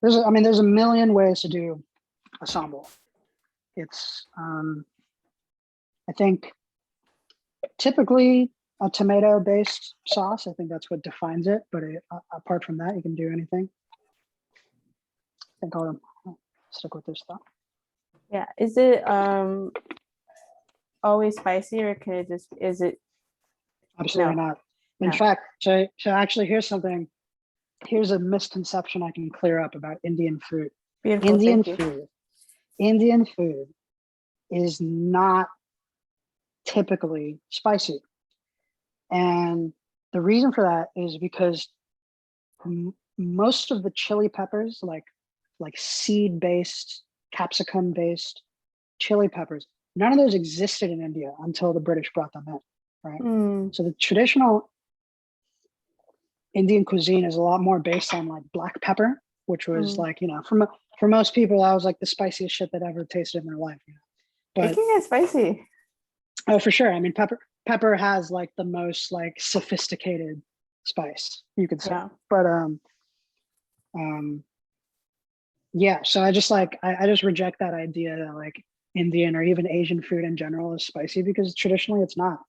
S2: There's a million ways to do a sambal. It's I think typically a tomato-based sauce. I think that's what defines it. But apart from that, you can do anything. I think I'll stick with this though.
S1: Yeah. Is it always spicy, or can it just, is it?
S2: Absolutely
S1: No.
S2: not. In
S1: No.
S2: fact, so actually here's a misconception I can clear up about Indian food.
S1: Beautiful. Thank you.
S2: Indian food is not typically spicy. And the reason for that is because most of the chili peppers, like seed-based, capsicum-based chili peppers, none of those existed in India until the British brought them in, right?
S1: Mm,
S2: So the traditional Indian cuisine is a lot more based on like black pepper, which was like, for most people, that was like the spiciest shit they'd ever tasted in their life.
S1: it
S2: But
S1: can get spicy.
S2: oh, for sure. I mean, pepper has like the most like sophisticated spice, you could say.
S1: Yeah.
S2: But yeah. So I just I just reject that idea that like Indian or even Asian food in general is spicy, because traditionally it's not,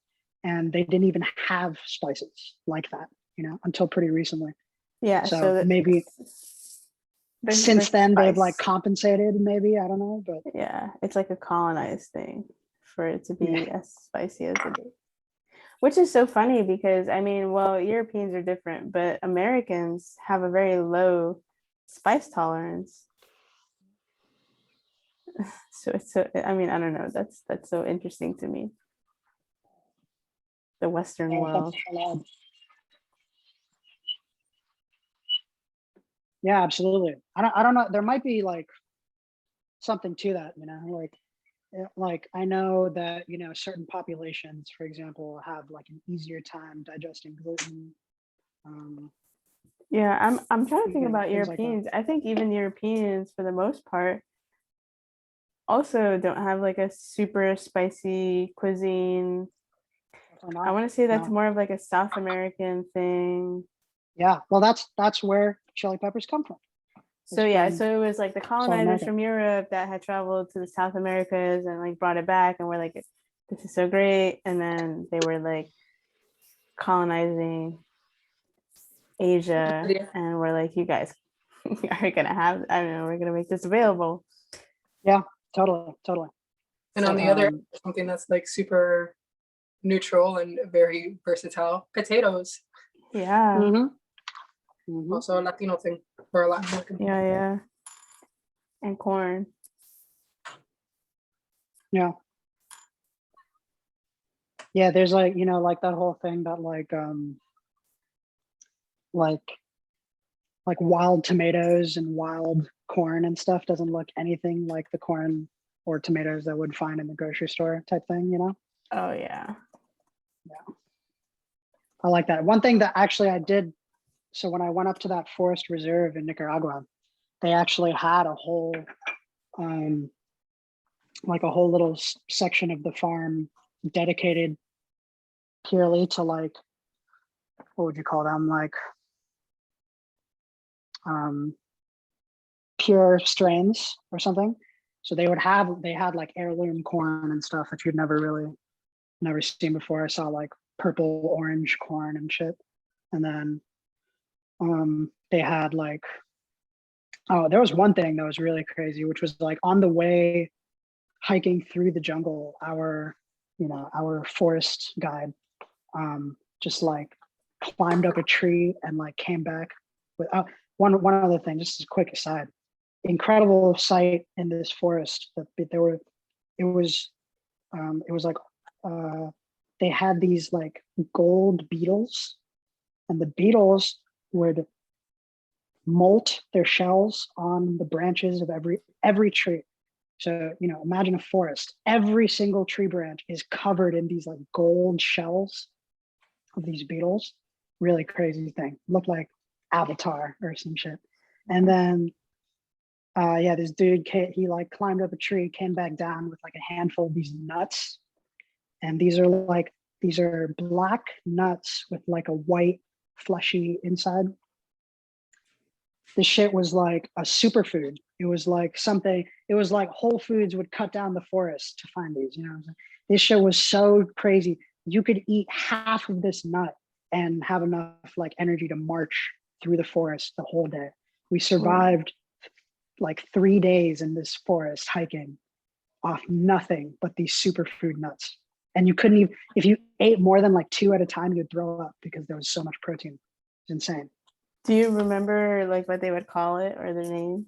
S2: and they didn't even have spices like that, until pretty recently.
S1: Yeah.
S2: So
S1: So
S2: maybe since
S1: the
S2: then they've like
S1: spice.
S2: compensated, maybe, I don't know, but
S1: Yeah, it's like a colonized thing for it to be
S2: yeah.
S1: as spicy as it is. Which is so funny because I mean, well, Europeans are different, but Americans have a very low spice tolerance. So it's so, I mean, I don't know. That's so interesting to me. The Western world.
S2: Yeah, absolutely. I don't know. There might be like something to that, like I know that, certain populations, for example, have like an easier time digesting gluten.
S1: Yeah, I'm trying to think about
S2: Things like that.
S1: Europeans. I think even Europeans, for the most part, also don't have like a super spicy cuisine. I want to say that's
S2: No.
S1: more of like a South American thing.
S2: Yeah, well, that's where chili peppers come from.
S1: So yeah, so it was like the colonizers
S2: America.
S1: from Europe that had traveled to the South Americas and like brought it back and were like, this is so great. And then they were like colonizing Asia and we're like, you guys are gonna have, I don't know, we're gonna make this available.
S2: Yeah, totally.
S3: And on the other, something that's like super neutral and very versatile, potatoes.
S1: Yeah.
S3: Also a Latino thing, or a Latin American.
S1: Yeah. And corn.
S2: Yeah. Yeah, there's like, like that whole thing that like wild tomatoes and wild corn and stuff doesn't look anything like the corn or tomatoes that would find in the grocery store type thing,
S1: Oh yeah.
S2: I like that. One thing that actually I did, so when I went up to that forest reserve in Nicaragua, they actually had a whole like a whole little section of the farm dedicated purely to like, what would you call them, like pure strains or something. So they had like heirloom corn and stuff that you'd never seen before. I saw like purple orange corn and shit. And then they had like, oh, there was one thing that was really crazy, which was like on the way hiking through the jungle, our forest guide just like climbed up a tree and like came back with one other thing, just a quick aside. Incredible sight in this forest that it was like they had these like gold beetles and the beetles would molt their shells on the branches of every tree. So, you know, imagine a forest. Every single tree branch is covered in these like gold shells of these beetles. Really crazy thing. Looked like Avatar or some shit. And then, yeah, this dude, he like climbed up a tree, came back down with like a handful of these nuts. And these are black nuts with like a white fleshy inside. This shit was like a superfood. It was like something, it was like Whole Foods would cut down the forest to find these, you know. This shit was so crazy. You could eat half of this nut and have enough like energy to march through the forest the whole day. We survived like 3 days in this forest hiking off nothing but these superfood nuts. And you couldn't even, if you ate more than like 2 at a time, you'd throw up because there was so much protein. It's insane.
S1: Do you remember like what they would call it or the name?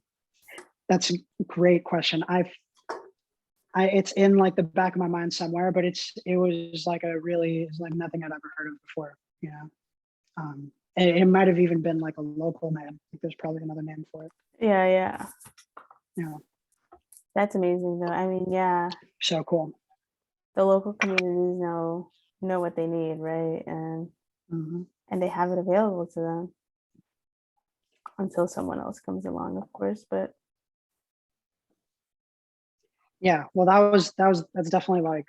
S2: That's a great question. It's in like the back of my mind somewhere, but it was like it's like nothing I'd ever heard of before, you know. It might have even been like a local name. Like there's probably another name for it.
S1: Yeah.
S2: Yeah.
S1: That's amazing though. I mean, yeah.
S2: So cool.
S1: The local communities know what they need, right? And and they have it available to them until someone else comes along, of course. But
S2: yeah, well, that's definitely like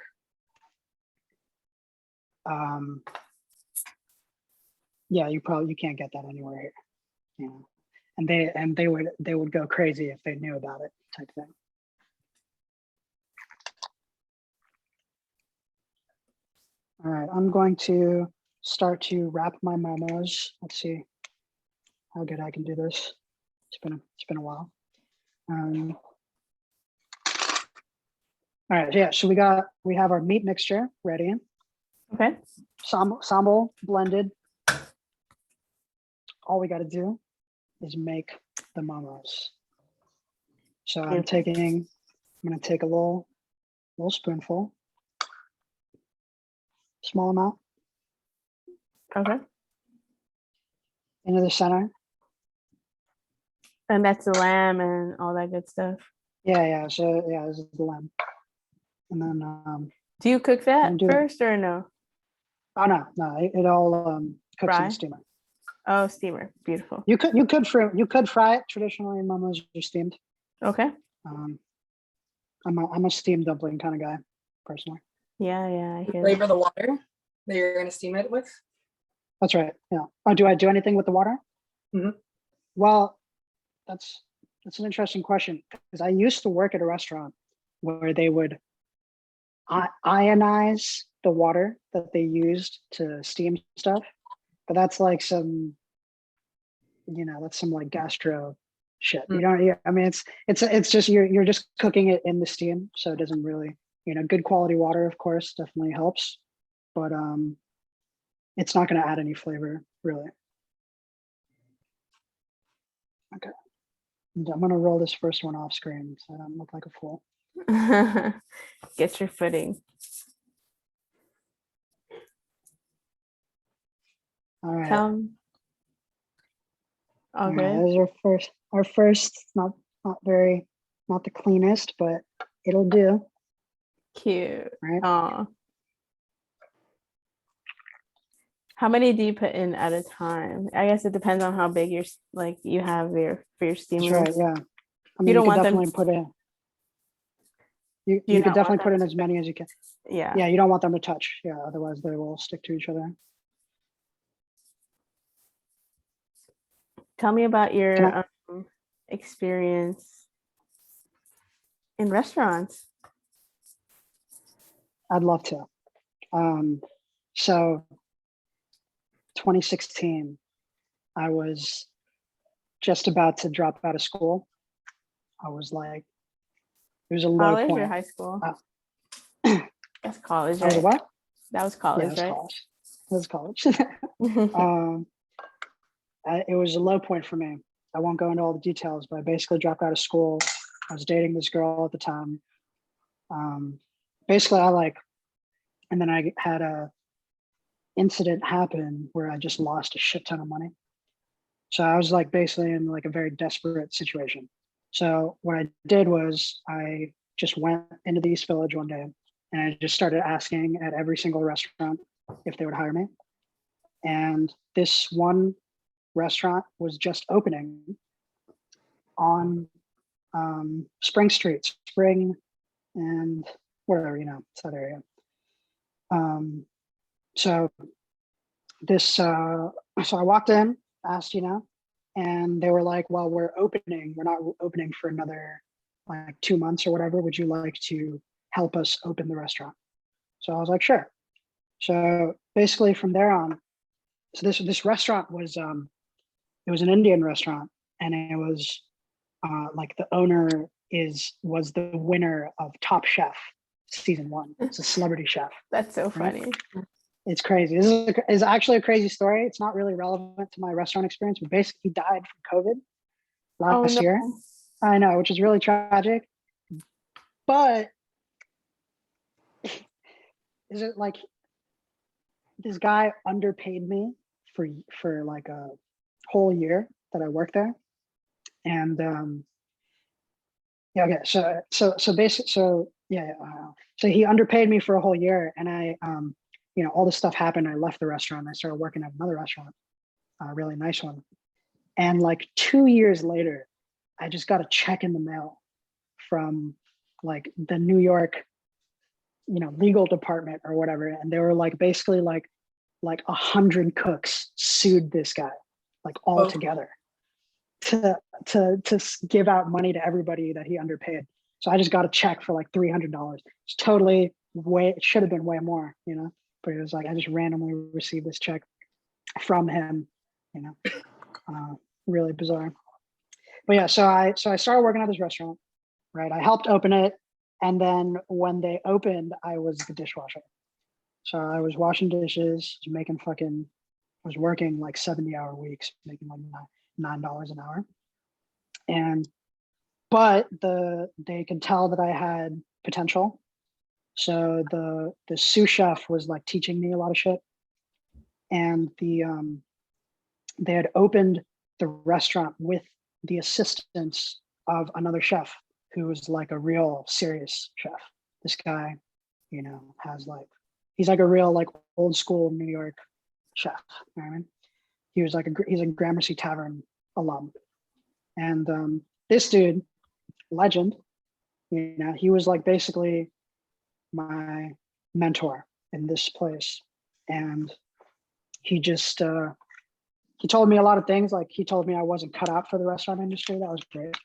S2: yeah, you can't get that anywhere here, you know. And they would go crazy if they knew about it, type thing. All right, I'm going to start to wrap my momos. Let's see how good I can do this. It's been a while. All right, yeah, so we have our meat mixture ready.
S1: okay.
S2: Sambal blended. All we got to do is make the momos. So I'm going to take a little spoonful, small amount.
S1: Okay.
S2: Into the center.
S1: And that's the lamb and all that good stuff.
S2: Yeah. So yeah, this is the lamb. And then
S1: do you cook that first or no?
S2: Oh no, it all cooks
S1: Fry?
S2: in the steamer.
S1: Oh, steamer. Beautiful.
S2: You could fry it. Traditionally, momos are steamed.
S1: Okay.
S2: I'm a steamed dumpling kind of guy, personally.
S1: Yeah. I hear
S3: flavor the water that you're going to steam it with.
S2: That's right. Yeah. Oh, do I do anything with the water? Well, that's an interesting question because I used to work at a restaurant where they would ionize the water that they used to steam stuff, but that's like some, you know, that's some like gastro shit. You don't. I mean, it's just you're just cooking it in the steam, so it doesn't really, you know, good quality water, of course, definitely helps, but it's not going to add any flavor really. Okay, and I'm going to roll this first one off screen so I don't look like a fool.
S1: Get your footing.
S2: All right.
S1: All good.
S2: There's our first, not the cleanest, but it'll do.
S1: Cute.
S2: Right.
S1: Aw. How many do you put in at a time? I guess it depends on how big you have for your steamers.
S2: That's right. Yeah. I mean,
S1: you don't
S2: could
S1: want
S2: definitely
S1: them.
S2: Put in. You could definitely put in as many as you can.
S1: Yeah.
S2: Yeah. You don't want them to touch. Yeah. Otherwise, they will stick to each other.
S1: Tell me about your experience in restaurants.
S2: I'd love to. So 2016, I was just about to drop out of school. I was like, it was a low
S1: college
S2: point.
S1: Or high school? That's college,
S2: right? What?
S1: That was college,
S2: right?
S1: College.
S2: It was college. It was a low point for me. I won't go into all the details, but I basically dropped out of school. I was dating this girl at the time. Basically, and then I had incident happen where I just lost a shit ton of money. So I was like basically in like a very desperate situation. So what I did was I just went into the East Village one day and I just started asking at every single restaurant if they would hire me. And this one restaurant was just opening on Spring Street, Spring and wherever, it's that area. So I walked in, asked, and they were like, well, we're not opening for another like 2 months or whatever. Would you like to help us open the restaurant? So I was like, sure. So basically from there on, so this restaurant was, it was an Indian restaurant, and it was like the owner was the winner of Top Chef season 1. It's a celebrity chef.
S1: That's so
S2: right?
S1: funny.
S2: It's crazy. This is actually a crazy story. It's not really relevant to my restaurant experience, but basically he died from COVID last year. I know, which is really tragic. But is it like this guy underpaid me for like a whole year that I worked there? And yeah, okay. So basically, so he underpaid me for a whole year, and I all this stuff happened. I left the restaurant. I started working at another restaurant, a really nice one. And like 2 years later, I just got a check in the mail from like the New York, legal department or whatever. And they were like, basically like 100 cooks sued this guy, like all together to give out money to everybody that he underpaid. So I just got a check for like $300. It's totally it should have been way more, but it was like, I just randomly received this check from him, really bizarre. But yeah, so I started working at this restaurant, right? I helped open it. And then when they opened, I was the dishwasher. So I was washing dishes, I was working like 70-hour weeks, making like $9 an hour. But they could tell that I had potential. So the sous chef was like teaching me a lot of shit. And they had opened the restaurant with the assistance of another chef who was like a real serious chef. This guy, has like, he's like a real like old school New York chef. You know what I mean? He was like he's a Gramercy Tavern alum. And this dude, legend, he was like basically my mentor in this place. And he just he told me a lot of things. Like he told me I wasn't cut out for the restaurant industry. That was great.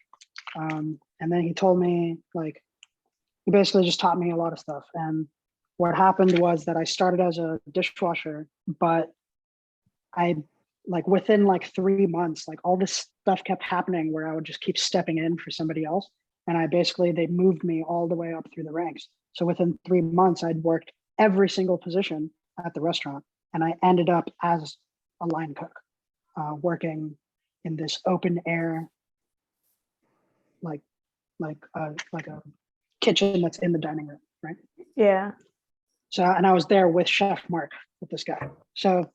S2: And then he told me, like, he basically just taught me a lot of stuff. And what happened was that I started as a dishwasher, but I like within like 3 months, like all this stuff kept happening where I would just keep stepping in for somebody else. And they moved me all the way up through the ranks. So within 3 months, I'd worked every single position at the restaurant. And I ended up as a line cook, working in this open air, like a kitchen that's in the dining room, right?
S1: Yeah.
S2: So, and I was there with Chef Mark, with this guy. So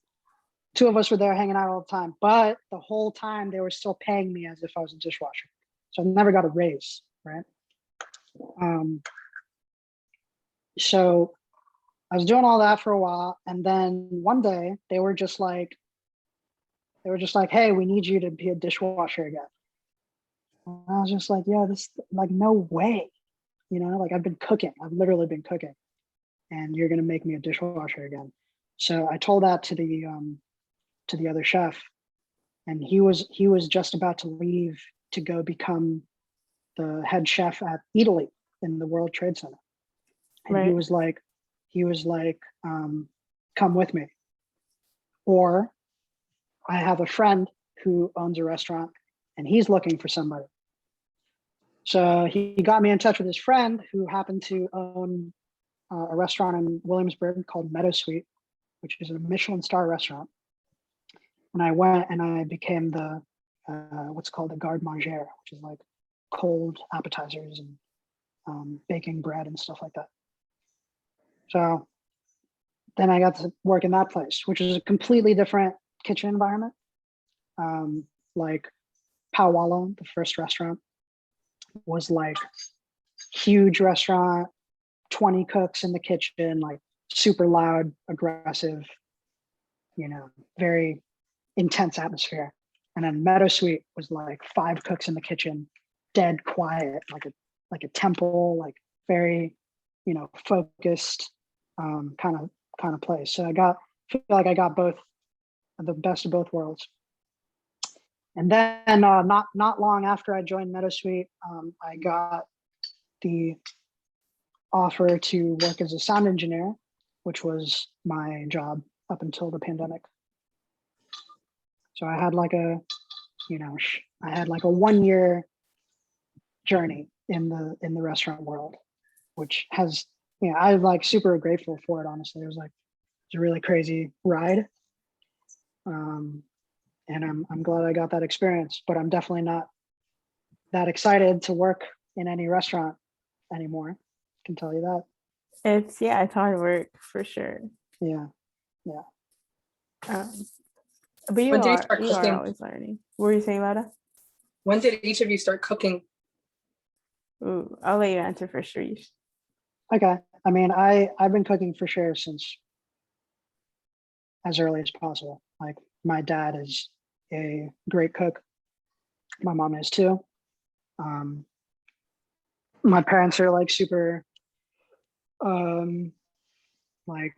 S2: 2 of us were there hanging out all the time, but the whole time they were still paying me as if I was a dishwasher. So I never got a raise, right? So I was doing all that for a while. And then one day they were just like, hey, we need you to be a dishwasher again. And I was just like, yeah, this, like, no way. Like I've been cooking. I've literally been cooking. And you're going to make me a dishwasher again. So I told that to the other chef, and he was just about to leave to go become the head chef at Italy in the World Trade Center. And
S1: Right.
S2: he was like, come with me. Or I have a friend who owns a restaurant and he's looking for somebody. So he got me in touch with his friend who happened to own a restaurant in Williamsburg called Meadow Suite, which is a Michelin star restaurant. And I went and I became the what's called a garde manger, which is like cold appetizers and baking bread and stuff like that. So then I got to work in that place, which is a completely different kitchen environment. Like Pawalo, the first restaurant, was like huge restaurant, 20 cooks in the kitchen, like super loud, aggressive, very intense atmosphere. And then Meadow Suite was like 5 cooks in the kitchen, dead quiet, like a temple, like very, focused kind of place. So feel like I got both, the best of both worlds. And then not long after I joined Meadow Suite, I got the offer to work as a sound engineer, which was my job up until the pandemic. So I had like a 1-year journey in the restaurant world, which has, I'm like super grateful for it. Honestly, it's a really crazy ride. And I'm glad I got that experience, but I'm definitely not that excited to work in any restaurant anymore. I can tell you that.
S1: It's hard work for sure.
S2: Yeah.
S1: But you
S3: When did you
S1: are
S3: start cooking?
S1: always learning. What were you saying, Laura?
S3: When did each of you start cooking?
S1: Ooh, I'll let you answer for sure.
S2: Okay. I mean, I've been cooking for sure since as early as possible. Like my dad is a great cook. My mom is too. My parents are like super, like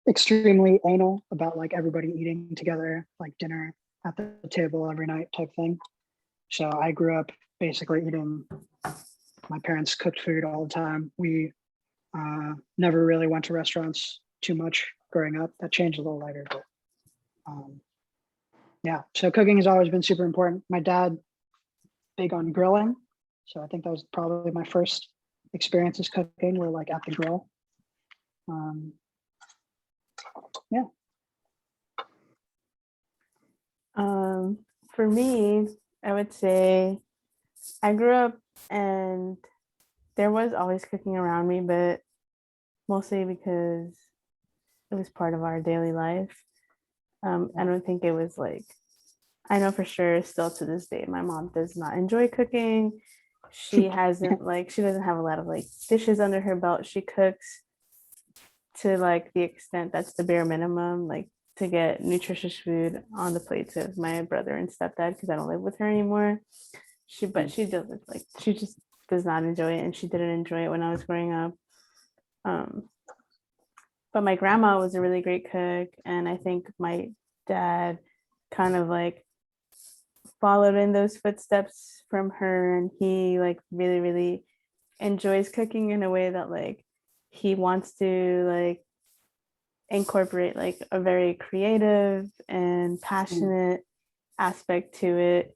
S2: extremely anal about like everybody eating together, like dinner at the table every night type thing. So I grew up basically eating my parents' cooked food all the time. We never really went to restaurants too much growing up. That changed a little later, but yeah. So cooking has always been super important. My dad, big on grilling. So I think that was probably my first experiences cooking were like at the grill. Yeah.
S1: For me, I would say I grew up and there was always cooking around me, but mostly because it was part of our daily life. I don't think it was like, I know for sure still to this day, my mom does not enjoy cooking. She hasn't she doesn't have a lot of like dishes under her belt. She cooks to like the extent that's the bare minimum, like to get nutritious food on the plates of my brother and stepdad because I don't live with her anymore. She doesn't like, she just does not enjoy it, and she didn't enjoy it when I was growing up. But my grandma was a really great cook, and I think my dad kind of like followed in those footsteps from her, and he like really, really enjoys cooking in a way that like he wants to like incorporate like a very creative and passionate aspect to it.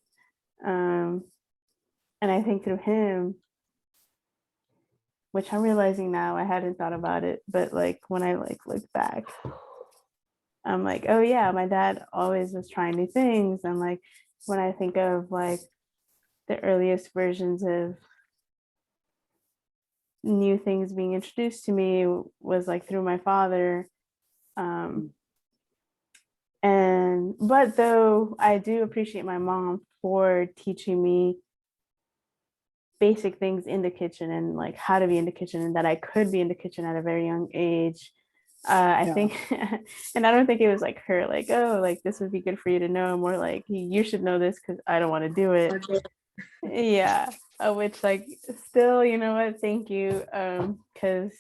S1: And I think through him, which I'm realizing now, I hadn't thought about it, but like when I like look back, I'm like, oh yeah, my dad always was trying new things. And like when I think of like the earliest versions of new things being introduced to me was like through my father. But though I do appreciate my mom for teaching me basic things in the kitchen and like how to be in the kitchen, and that I could be in the kitchen at a very young age. I think, and I don't think it was like her, like, oh, like this would be good for you to know. More like you should know this because I don't want to do it. Yeah, which like still, you know what? Thank you, because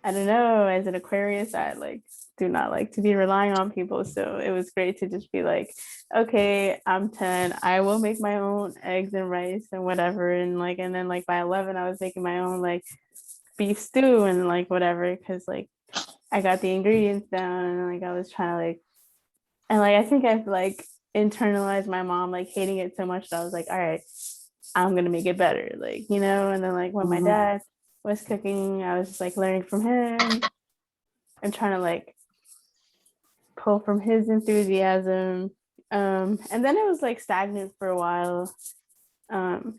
S1: I don't know. As an Aquarius, I like do not like to be relying on people. So it was great to just be like, okay, I'm 10. I will make my own eggs and rice and whatever. And like, and then like by 11, I was making my own like beef stew and like whatever. Cause like I got the ingredients down and like I was trying to like, and like I think I've like internalized my mom like hating it so much that I was like, all right, I'm gonna make it better. Like, you know, and then like when my dad was cooking, I was just like learning from him and trying to like pull from his enthusiasm. And then it was like stagnant for a while. And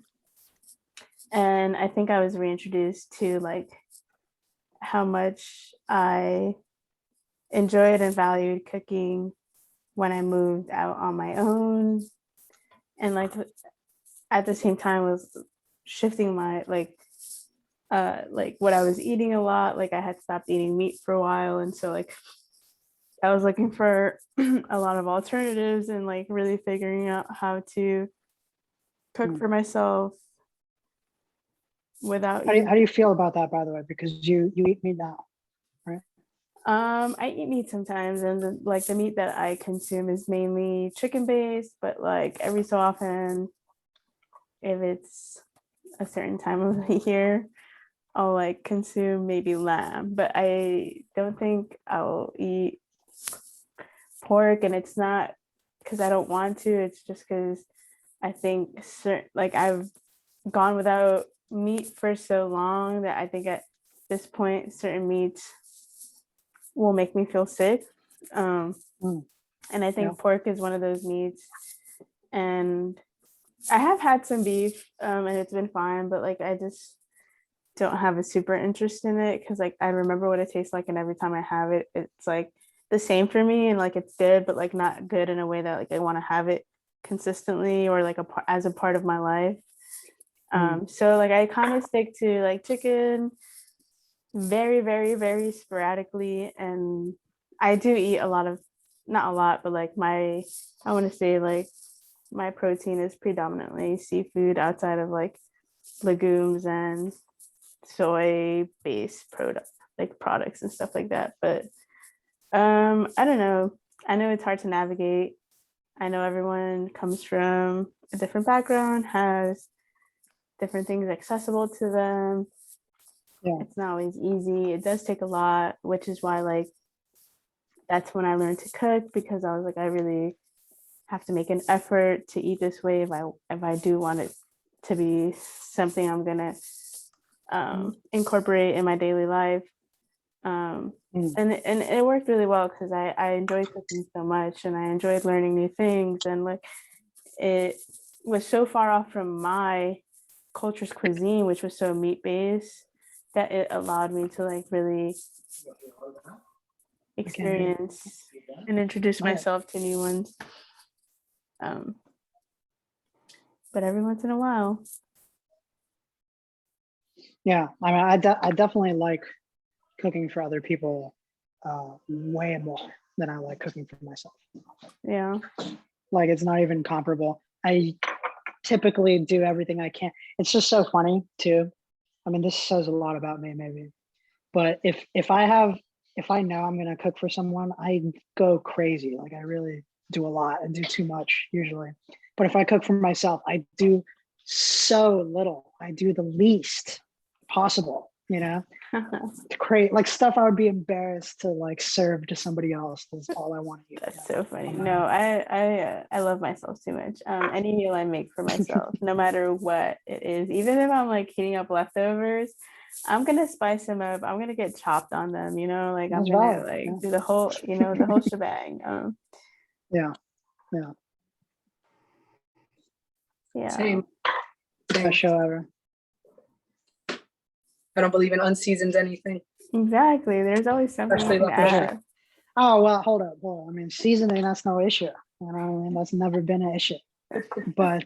S1: I think I was reintroduced to like how much I enjoyed and valued cooking when I moved out on my own, and like at the same time was shifting my like what I was eating a lot. Like I had stopped eating meat for a while, and so like I was looking for a lot of alternatives and like really figuring out how to cook for myself without
S2: How do you feel about that, by the way? Because you eat meat now, right?
S1: I eat meat sometimes, and the meat that I consume is mainly chicken based, but like every so often, if it's a certain time of the year, I'll like consume maybe lamb, but I don't think I'll eat pork, and it's not because I don't want to, it's just because I think like I've gone without meat for so long that I think at this point certain meats will make me feel sick. And I think pork is one of those meats. And I have had some beef, and it's been fine, but like I just don't have a super interest in it because like I remember what it tastes like, and every time I have it, it's like the same for me, and like it's good, but like not good in a way that like I want to have it consistently or like as a part of my life. So like I kind of stick to like chicken very, very, very sporadically, and I do eat a lot of, not a lot, but like I want to say like my protein is predominantly seafood outside of like legumes and soy based products and stuff like that. But I don't know. I know it's hard to navigate. I know everyone comes from a different background, has different things accessible to them.
S2: Yeah.
S1: It's not always easy. It does take a lot, which is why like that's when I learned to cook, because I was like, I really have to make an effort to eat this way if I do want it to be something I'm gonna incorporate in my daily life. And it worked really well because I enjoyed cooking so much, and I enjoyed learning new things, and like it was so far off from my culture's cuisine, which was so meat based, that it allowed me to like really experience and introduce myself to new ones. But every once in a while.
S2: Yeah, I mean, I definitely like cooking for other people way more than I like cooking for myself.
S1: Yeah.
S2: Like it's not even comparable. I typically do everything I can. It's just so funny too. I mean, this says a lot about me maybe. But if I know I'm gonna cook for someone, I go crazy. Like I really do a lot and do too much usually. But if I cook for myself, I do so little. I do the least possible, you know, to create like stuff I would be embarrassed to like serve to somebody else. That's all I want to eat.
S1: That's so funny. No, I love myself too much. Any meal I make for myself, no matter what it is, even if I'm like heating up leftovers, I'm gonna spice them up. I'm gonna get chopped on them, you know, like I'm gonna like do the whole, you know, the whole shebang.
S2: Yeah.
S3: Same.
S2: Best show ever.
S3: I don't believe in unseasoned anything.
S1: Exactly. There's always something you can add.
S2: Oh well, hold up. Well, I mean, seasoning, that's no issue. You know, I mean, that's never been an issue. But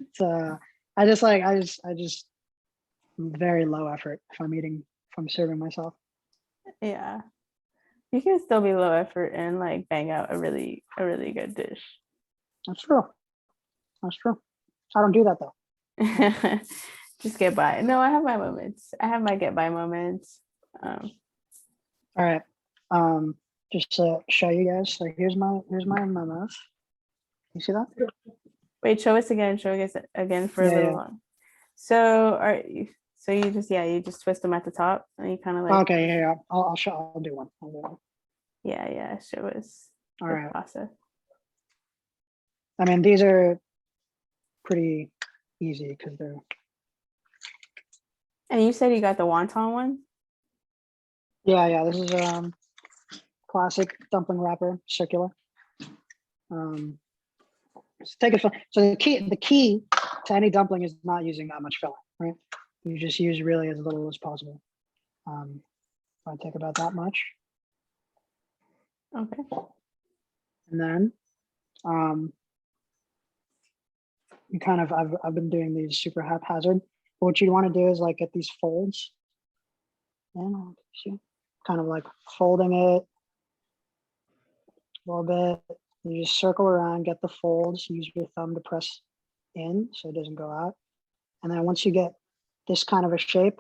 S2: I just very low effort if I'm serving myself.
S1: Yeah. You can still be low effort and like bang out a really good dish.
S2: That's true. I don't do that though.
S1: Just get by. No, I have my moments. I have my get by moments.
S2: All right. Just to show you guys. So here's my memos. You see that?
S1: Wait, show us again. Show us again for a little long. So you just twist them at the top and you kind of like.
S2: Okay, yeah. I'll do one.
S1: Yeah. Show us
S2: all
S1: the
S2: right.
S1: process.
S2: I mean, these are pretty easy because they're.
S1: And you said you got the wonton one?
S2: Yeah. This is classic dumpling wrapper, circular. Take it. So the key to any dumpling is not using that much filling, right? You just use really as little as possible. I take about that much.
S1: Okay.
S2: And then you kind of, I've been doing these super haphazard. But what you want to do is like get these folds. And kind of like folding it a little bit. You just circle around, get the folds, use your thumb to press in so it doesn't go out. And then once you get this kind of a shape,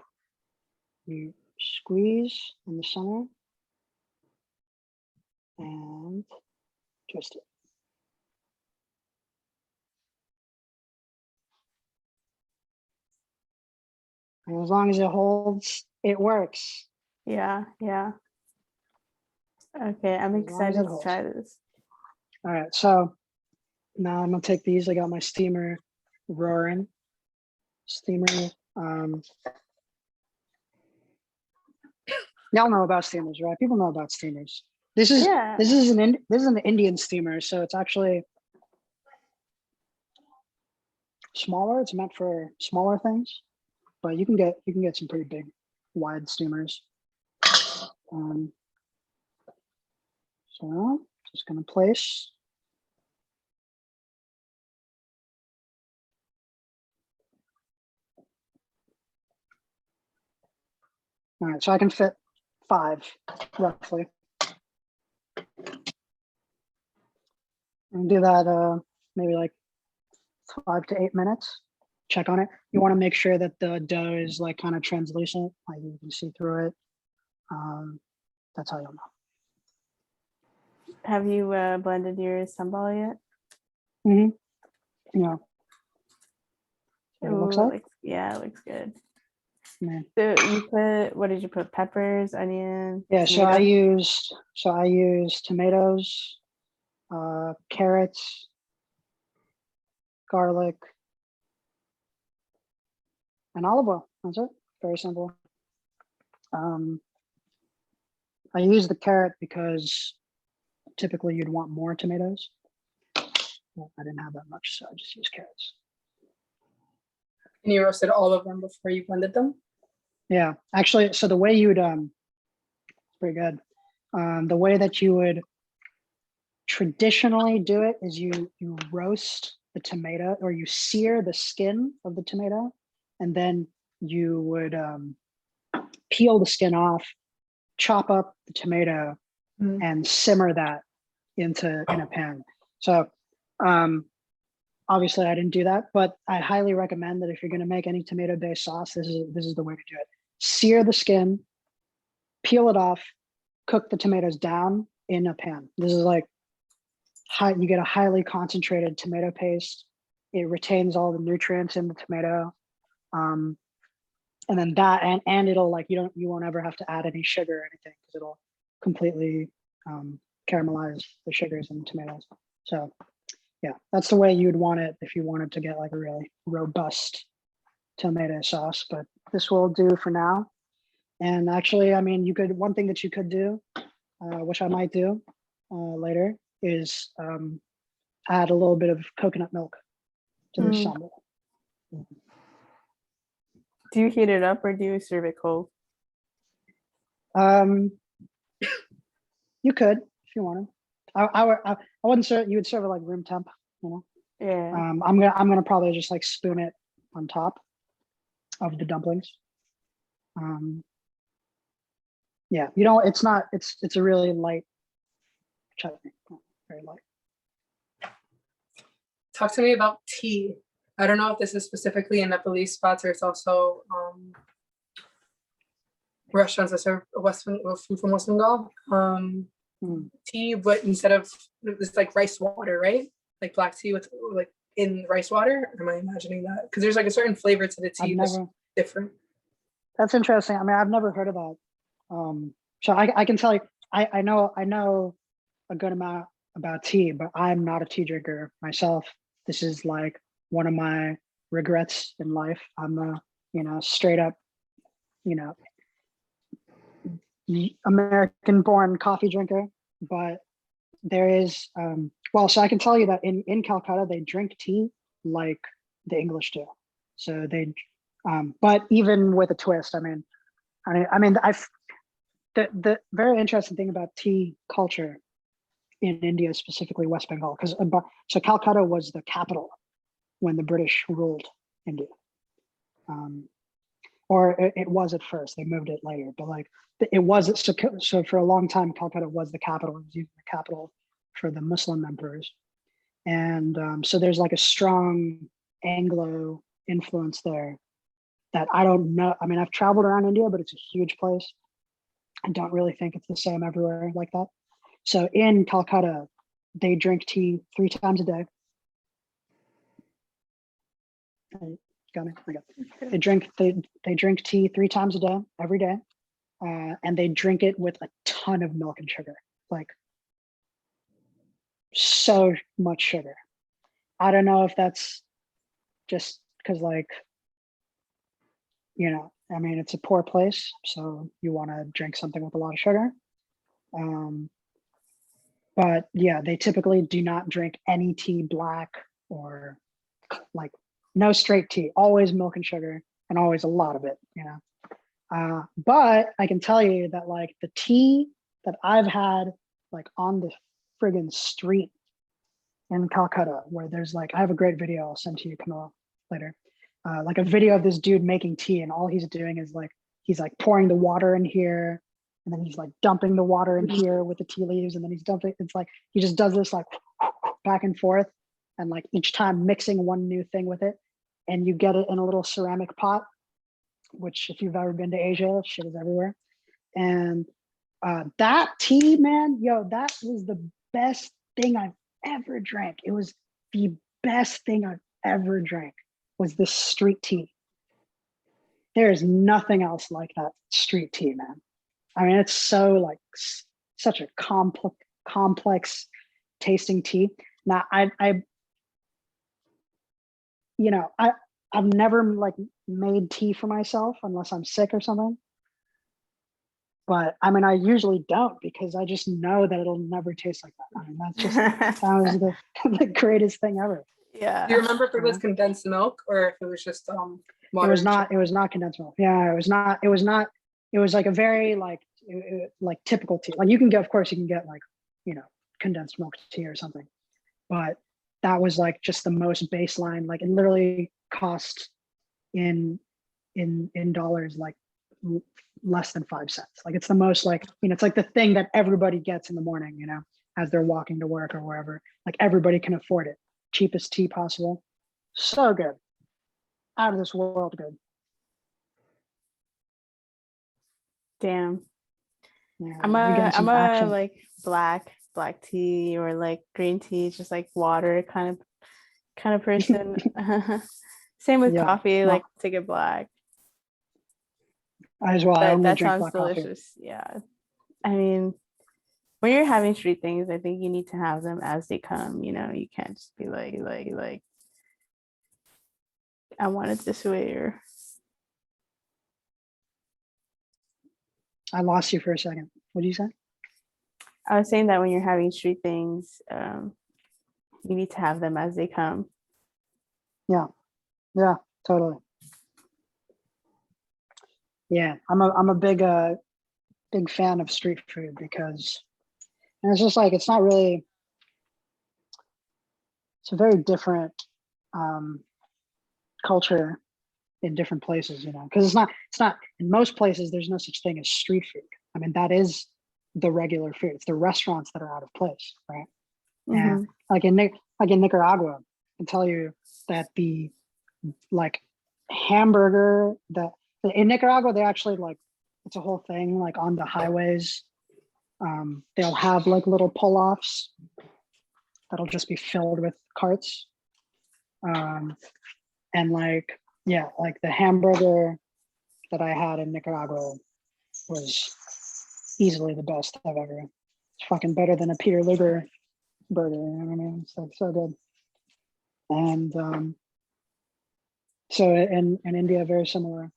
S2: you squeeze in the center and twist it. And as long as it holds, it works.
S1: Yeah, yeah. Okay, I'm
S2: As long as
S1: excited
S2: it
S1: to
S2: holds.
S1: try this.
S2: All right, so now I'm gonna take these. I got my steamer roaring. Steamer. Y'all know about steamers, right? People know about steamers. This is
S1: Yeah.
S2: this is an Indian steamer, so it's actually smaller. It's meant for smaller things, but you can get some pretty big, wide steamers. So just gonna place. All right, so I can fit 5 roughly. And do that maybe like 5 to 8 minutes. Check on it. You want to make sure that the dough is like kind of translucent, like you can see through it. That's how you'll know.
S1: Have you blended your sambal yet?
S2: Yeah. What it looks
S1: Ooh,
S2: like.
S1: Yeah, it looks good.
S2: Yeah.
S1: So you put, what did you put? Peppers, onion?
S2: Yeah. So
S1: tomato?
S2: I use tomatoes, carrots, garlic, and olive oil. That's it. Very simple. I use the carrot because typically you'd want more tomatoes. Well, I didn't have that much, so I just used carrots.
S3: And you roasted all of them before you blended them?
S2: Yeah, actually, so the way you would, it's pretty good. The way that you would traditionally do it is you roast the tomato, or you sear the skin of the tomato, and then you would peel the skin off, chop up the tomato, and simmer that in a pan. So obviously I didn't do that, but I highly recommend that if you're going to make any tomato-based sauce, this is the way to do it. Sear the skin, peel it off, cook the tomatoes down in a pan. This is like you get a highly concentrated tomato paste. It retains all the nutrients in the tomato. And then that, and it'll like, you won't ever have to add any sugar or anything because it'll completely caramelize the sugars in the tomatoes. So yeah, that's the way you'd want it if you wanted to get like a really robust tomato sauce, but this will do for now. And actually, I mean, one thing that you could do, which I might do later, is add a little bit of coconut milk to the sambal.
S1: Do you heat it up or do you serve it cold?
S2: You could if you wanted. I wouldn't serve. You would serve it like room temp. You know.
S1: Yeah.
S2: I'm gonna probably just like spoon it on top of the dumplings. Yeah, it's a really light chutney, very light.
S3: Talk to me about tea. I don't know if this is specifically in Nepalese spots or it's also restaurants that serve food from West Bengal. Tea, but instead of, it's like rice water, right? Like black tea with like in rice water. Am I imagining that? Because there's like a certain flavor to the tea that's different.
S2: That's interesting. I mean, I've never heard of that. So I can tell you, I know a good amount about tea, but I'm not a tea drinker myself. This is like one of my regrets in life. I'm a straight up, American born coffee drinker, but there is, so I can tell you that in Calcutta, they drink tea like the English do. So they, but even with a twist, I mean, the very interesting thing about tea culture in India, specifically West Bengal, because so Calcutta was the capital when the British ruled India. Or it was at first. They moved it later, but like it was so for a long time, Calcutta was the capital. It was even the capital for the Muslim emperors, and so there's like a strong Anglo influence there that I don't know. I mean, I've traveled around India, but it's a huge place. I don't really think it's the same everywhere like that. So in Calcutta, they drink tea 3 times a day. Got it. They drink tea 3 times a day, every day, and they drink it with a ton of milk and sugar, like so much sugar. I don't know if that's just because, like, you know, I mean, it's a poor place, so you want to drink something with a lot of sugar. But yeah, they typically do not drink any tea black or like no straight tea, always milk and sugar and always a lot of it, you know. But I can tell you that like the tea that I've had like on the friggin' street in Calcutta, where there's like, I have a great video I'll send to you, Camilla, later. Like a video of this dude making tea, and all he's doing is like, he's like pouring the water in here, and then he's like dumping the water in here with the tea leaves, and then he's dumping, it's like, he just does this like back and forth, and like each time mixing one new thing with it, and you get it in a little ceramic pot, which if you've ever been to Asia, shit is everywhere. And that tea, man, yo, that was the best thing I've ever drank. It was the best thing I've ever drank, was this street tea. There is nothing else like that street tea, man. I mean, it's so like such a complex tasting tea. Now, you know, I've never like made tea for myself unless I'm sick or something. But I mean, I usually don't, because I just know that it'll never taste like that. I mean, that's just, that was the greatest thing ever.
S1: Yeah.
S3: Do you remember if it was condensed milk or if it was just water?
S2: It was not condensed milk. Yeah, it was like a very like typical tea. Like you can get, of course you can get like, you know, condensed milk tea or something, but that was like just the most baseline. Like it literally cost in dollars like less than 5 cents. Like it's the most, like, you know, it's like the thing that everybody gets in the morning, you know, as they're walking to work or wherever. Like everybody can afford it. Cheapest tea possible. So good. Out of this world good.
S1: Damn.
S2: Yeah,
S1: I'm a like black tea or like green tea, just like water kind of person. Same with coffee, like take it black.
S2: As well. I only
S1: That
S2: drink
S1: sounds
S2: black
S1: delicious.
S2: coffee.
S1: Yeah. I mean, when you're having street things, I think you need to have them as they come. You know, you can't just be like I want it this way, or
S2: I lost you for a second. What did you say?
S1: I was saying that when you're having street things, you need to have them as they come.
S2: Yeah, totally. Yeah, I'm a big fan of street food, because, and it's just like, it's not really, it's a very different culture in different places, you know, because it's not in most places there's no such thing as street food. I mean, that is the regular food. It's the restaurants that are out of place, right?
S1: Mm-hmm.
S2: And like in Nicaragua, I can tell you that the like hamburger that in Nicaragua, they actually like, it's a whole thing, like on the highways, they'll have like little pull-offs that'll just be filled with carts, and like, yeah, like the hamburger that I had in Nicaragua was easily the best I've ever. It's fucking better than a Peter Luger burger. You know what I mean? It's like so good. And so in India, very similar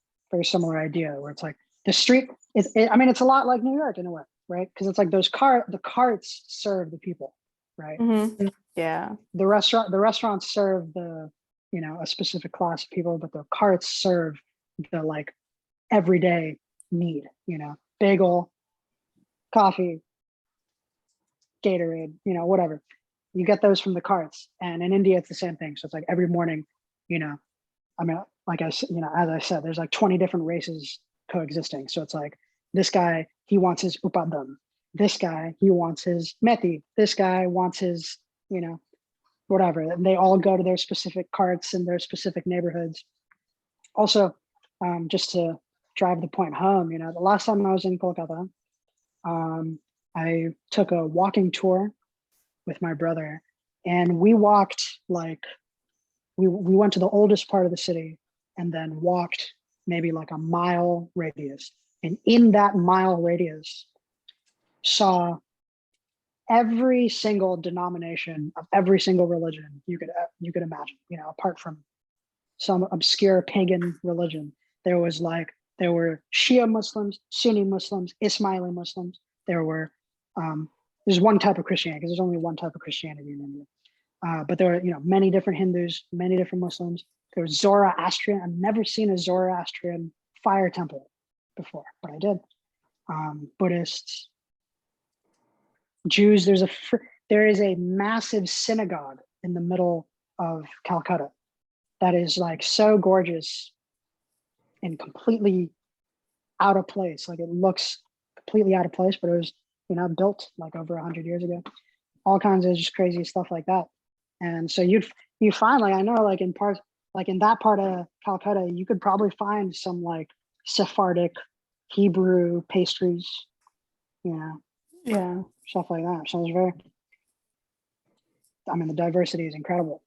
S2: idea, where it's like the street. I mean, it's a lot like New York in a way, right? Because it's like the carts serve the people, right?
S1: Mm-hmm. Yeah.
S2: The restaurants serve the, you know, a specific class of people, but the carts serve the like everyday need, you know, bagel, coffee, Gatorade, whatever. You get those from the carts. And in India, it's the same thing. So it's like every morning, I mean, like as I said, there's like 20 different races coexisting. So it's like this guy, he wants his upadam. This guy, he wants his methi. This guy wants his, whatever. And they all go to their specific carts in their specific neighborhoods. Also, just to drive the point home, the last time I was in Kolkata, I took a walking tour with my brother, and we walked like we went to the oldest part of the city and then walked maybe like a mile radius, and in that mile radius saw every single denomination of every single religion you could imagine, apart from some obscure pagan religion. There were Shia Muslims, Sunni Muslims, Ismaili Muslims. There's one type of Christianity, because there's only one type of Christianity in India. But there were, many different Hindus, many different Muslims. There was Zoroastrian. I've never seen a Zoroastrian fire temple before, but I did. Buddhists, Jews. There is a massive synagogue in the middle of Calcutta that is like so gorgeous and completely out of place. Like, it looks completely out of place, but it was, built like over 100 years ago. All kinds of just crazy stuff like that. And so you find, like, I know, like in that part of Calcutta, you could probably find some like Sephardic Hebrew pastries,
S1: Yeah.
S2: stuff like that. So the diversity is incredible.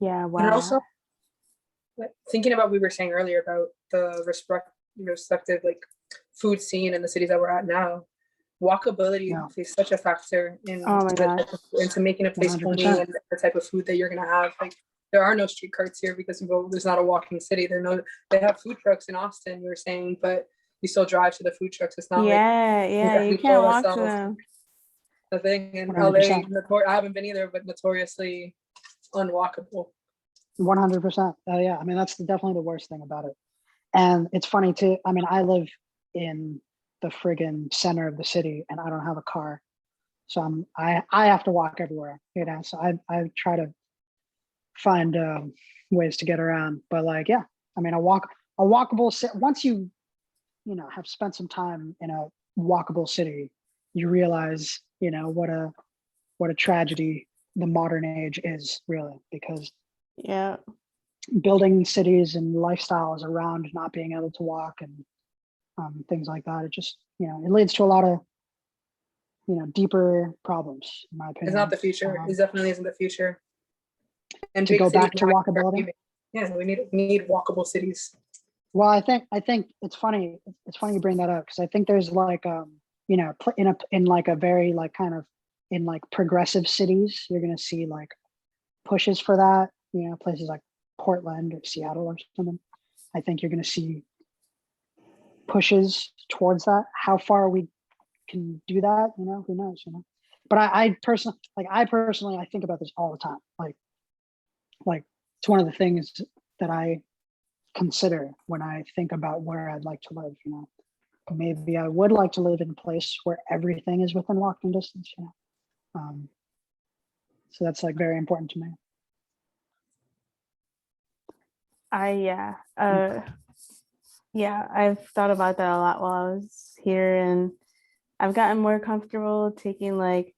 S1: Yeah.
S3: And
S1: Wow.
S3: also, thinking about what we were saying earlier about the respective like food scene in the cities that we're at now, walkability is such a factor
S1: Oh my gosh.
S3: into making a place
S2: 100%.
S3: homey and the type of food that you're gonna have. Like, there are no street carts here because there's not a walking city. They have food trucks in Austin, you were saying, but you still drive to the food trucks. It's not
S1: You can't walk to them.
S3: the thing in
S2: 100%.
S3: LA. I haven't been either, but notoriously unwalkable.
S2: 100%. Yeah, that's definitely the worst thing about it. And it's funny too. I live in the friggin' center of the city, and I don't have a car, so I have to walk everywhere. So I try to find ways to get around. But like, yeah, a walkable. Once you have spent some time in a walkable city, you realize what a tragedy the modern age is, really, because building cities and lifestyles around not being able to walk and things like that, it just it leads to a lot of deeper problems, in my opinion.
S3: It's not the future. It definitely isn't the future. And
S2: to go back to walkability.
S3: Yeah, we need walkable cities.
S2: Well, I think it's funny. It's funny you bring that up, because I think there's like in like a very like kind of in like progressive cities, you're gonna see like pushes for that. Places like Portland or Seattle or something. I think you're gonna see pushes towards that. How far we can do that, who knows, But I personally, I think about this all the time. Like it's one of the things that I consider when I think about where I'd like to live. Maybe I would like to live in a place where everything is within walking distance. So that's like very important to me.
S1: I've thought about that a lot while I was here, and I've gotten more comfortable taking like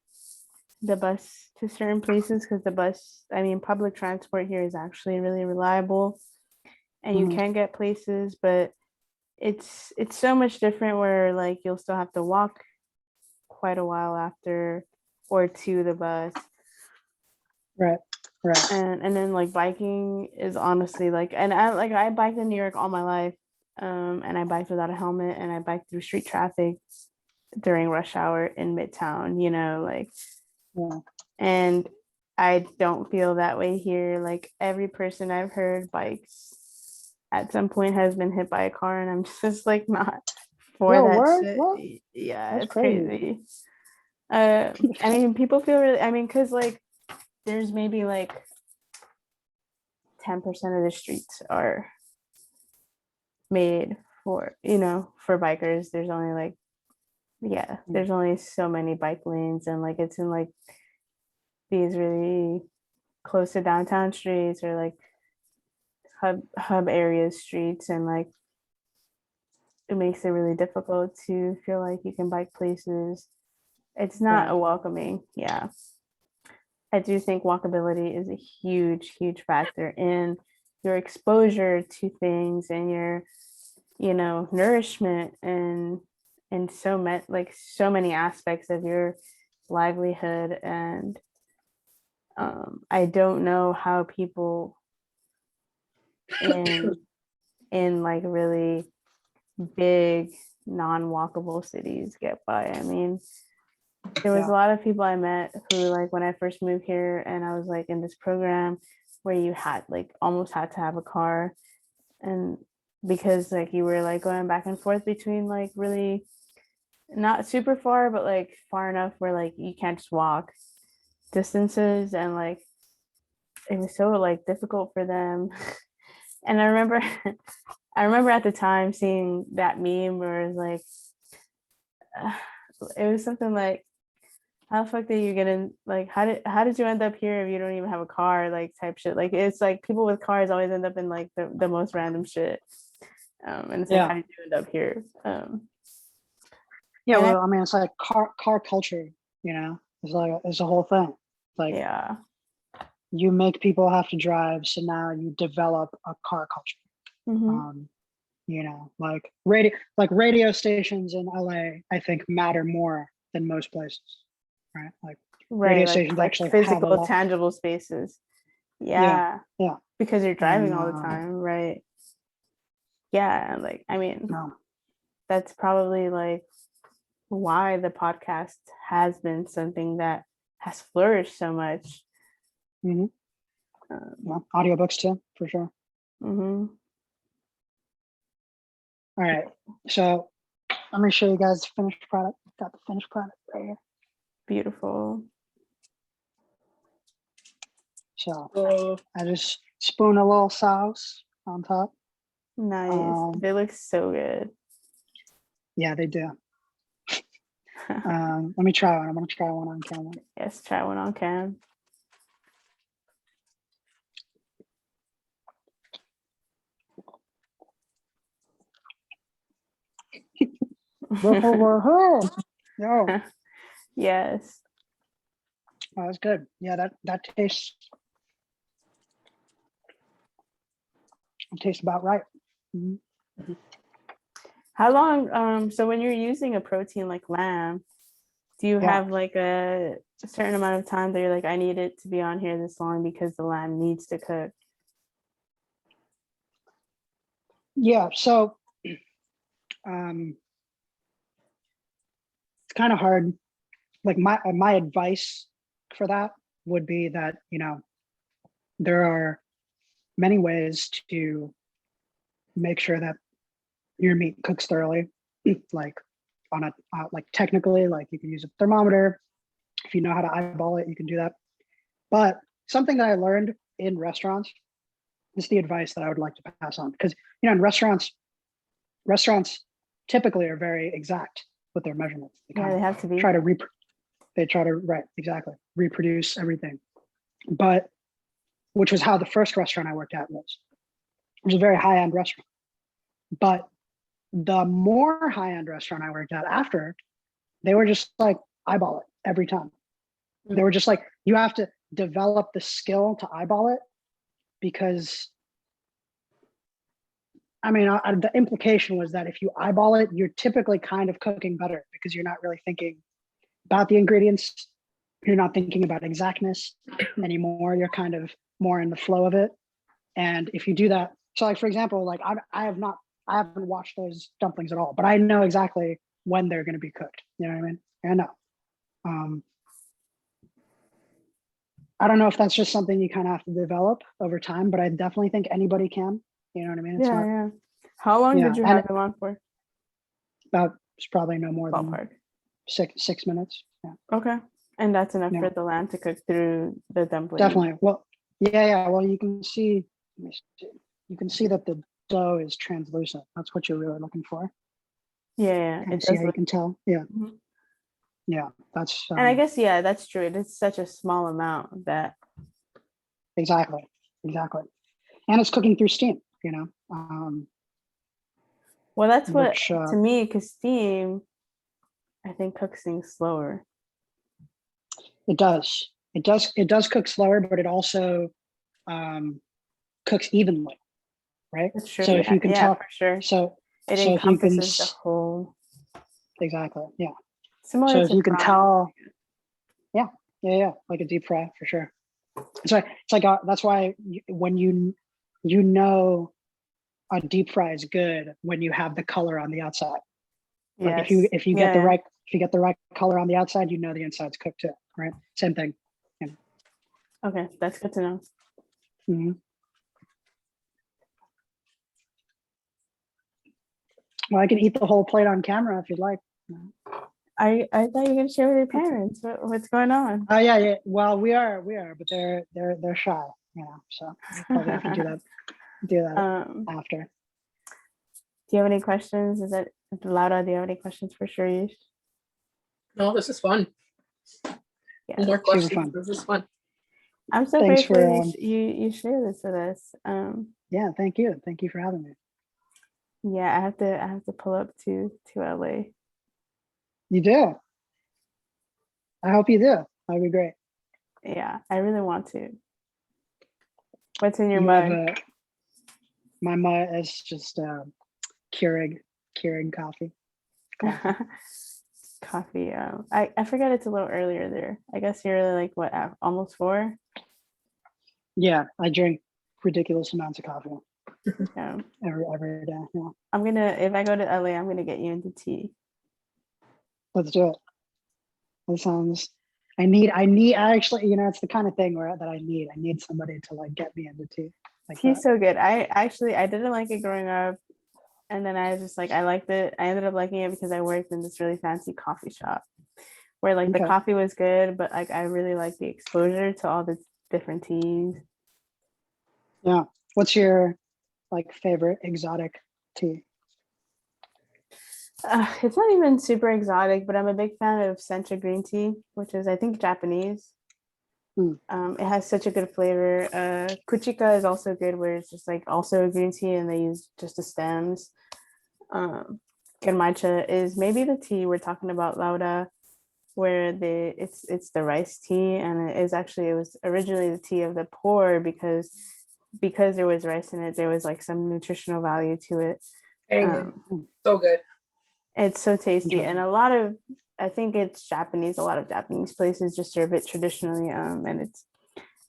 S1: the bus to certain places, because public transport here is actually really reliable, and you can get places, but it's so much different where like you'll still have to walk quite a while after or to the bus.
S2: Right.
S1: And then like biking is honestly like, and I biked in New York all my life, and I biked without a helmet, and I biked through street traffic during rush hour in Midtown, and I don't feel that way here. Like, every person I've heard bikes at some point has been hit by a car, and I'm just like not for that shit.
S2: What?
S1: Yeah,
S2: That's
S1: it's crazy. People feel really, because like there's maybe like 10% of the streets are made for bikers. There's only like Yeah, there's only so many bike lanes, and like it's in like these really close to downtown streets or like hub area streets, and like it makes it really difficult to feel like you can bike places. It's not a welcoming. Yeah. I do think walkability is a huge factor in your exposure to things and your, nourishment and so many aspects of your livelihood. And I don't know how people in like really big non-walkable cities get by. I mean, there was a lot of people I met who, like, when I first moved here and I was like in this program where you had like almost had to have a car, and because like you were like going back and forth between like really not super far but like far enough where like you can't just walk distances, and like it was so like difficult for them. And I remember at the time seeing that meme where it was like it was something like, how the fuck did you get in, like how did you end up here if you don't even have a car, like type shit. Like it's like people with cars always end up in like the most random shit. And it's like, how did you end up here?
S2: Well, I mean, it's like car culture, it's a whole thing. Like,
S1: yeah,
S2: you make people have to drive, so now you develop a car culture. Like radio stations in LA, I think matter more than most places, right? Like radio stations
S1: like
S2: actually
S1: physical,
S2: have
S1: tangible spaces. Yeah, because you're driving all the time, right? Yeah, and like I mean, that's probably like why the podcast has been something that has flourished so much.
S2: Audiobooks too, for sure. All right, so let me show you guys the finished product. Got the finished product right here.
S1: Beautiful.
S2: So I just spoon a little sauce on top.
S1: Nice. They look so good.
S2: Yeah, they do. Let me try one. I'm gonna try one on camera.
S1: Yes, try one on cam.
S2: No.
S1: Yes.
S2: Oh, that's good. Yeah, that tastes about right.
S1: How long, so when you're using a protein like lamb, do you have like a certain amount of time that you're like, I need it to be on here this long because the lamb needs to cook?
S2: Yeah, so it's kind of hard. Like my advice for that would be that, there are many ways to make sure that your meat cooks thoroughly. Like like technically, like you can use a thermometer. If you know how to eyeball it, you can do that. But something that I learned in restaurants, this is the advice that I would like to pass on, because in restaurants typically are very exact with their measurements.
S1: They have to be.
S2: They try to reproduce everything. But which was how the first restaurant I worked at was. It was a very high-end restaurant. But the more high-end restaurant I worked at after, they were just like, eyeball it every time. They were just like, you have to develop the skill to eyeball it, because I mean, the implication was that if you eyeball it, you're typically kind of cooking better because you're not really thinking about the ingredients. You're not thinking about exactness anymore. You're kind of more in the flow of it. And if you do that, so like, for example, like I haven't watched those dumplings at all, but I know exactly when they're going to be cooked. You know what I mean? I know. I don't know if that's just something you kind of have to develop over time, but I definitely think anybody can. You know what I mean?
S1: It's yeah. How long did you have them on for?
S2: It's probably no more than 6 minutes. Yeah.
S1: Okay. And that's enough for the lamb to cook through the dumpling.
S2: Definitely. Well, yeah. Well, you can see that the dough is translucent. That's what you're really looking for.
S1: Yeah,
S2: Kind
S1: it
S2: of see
S1: does
S2: how you
S1: look.
S2: can tell. Yeah,
S1: Mhm.
S2: yeah, that's
S1: And I guess yeah, that's true. It's such a small amount that
S2: exactly, exactly. And it's cooking through steam, you know,
S1: well, that's what
S2: which
S1: to me, because steam, I think cooks things slower.
S2: it does. It does cook slower, but it also um, cooks evenly, right?
S1: That's true.
S2: So if
S1: Yeah,
S2: you can
S1: yeah,
S2: tell,
S1: for sure.
S2: so
S1: It
S2: so if you can
S1: encompasses the whole,
S2: exactly, yeah.
S1: similar
S2: So if
S1: to
S2: you can
S1: frying.
S2: tell, yeah, yeah, yeah, like a deep fry for sure. So it's like that's why when you know a deep fry is good when you have the color on the outside. Like
S1: Yes.
S2: if you get the
S1: Yeah.
S2: right color on the outside, you know the inside's cooked too, right? Same thing. You
S1: Okay, that's good to know.
S2: know. Mhm. Well, I can eat the whole plate on camera if you'd like.
S1: I thought you were gonna share with your parents. What's going on?
S2: Oh yeah, yeah. Well, we are, but they're shy, you know. So probably have to do that after.
S1: Do you have any questions? Is it Laura? Do you have any questions for Shirish?
S3: No, this is fun.
S1: Yeah,
S3: More
S2: Super
S3: questions.
S2: fun.
S3: This is fun.
S1: I'm so
S2: Thanks
S1: grateful
S2: for
S1: you share this with us.
S2: yeah. Thank you for having me.
S1: Yeah, I have to pull up to LA.
S2: You do. I hope you do. That'd be great.
S1: Yeah, I really want to. What's in your
S2: You have
S1: mug?
S2: my mug is just Keurig coffee.
S1: Coffee. I forget it's a little earlier there. I guess you're like what, almost 4?
S2: Yeah, I drink ridiculous amounts of coffee
S1: Yeah.
S2: every day. Yeah,
S1: I'm gonna, if I go to LA, I'm gonna get you into tea.
S2: let's do it. That sounds. I actually, you know, it's the kind of thing where that I need. I need somebody to like get me into tea like that.
S1: Tea's so good. I didn't like it growing up, and then I was just like I liked it. I ended up liking it because I worked in this really fancy coffee shop where like the
S2: Okay.
S1: coffee was good, but like I really like the exposure to all the different teas.
S2: Yeah. What's your like favorite exotic tea?
S1: It's not even super exotic, but I'm a big fan of sencha green tea, which is I think Japanese.
S2: Hmm.
S1: It has such a good flavor. Kuchika is also good, where it's just like also a green tea, and they use just the stems. Um, Genmaicha is maybe the tea we're talking about, Lauda, where it's the rice tea, and it was originally the tea of the poor because there was rice in it. There was like some nutritional value to it.
S3: Dang,
S1: Um,
S3: so good.
S1: it's so tasty, and
S2: Interesting.
S1: I think it's Japanese. A lot of Japanese places just serve it traditionally, and it's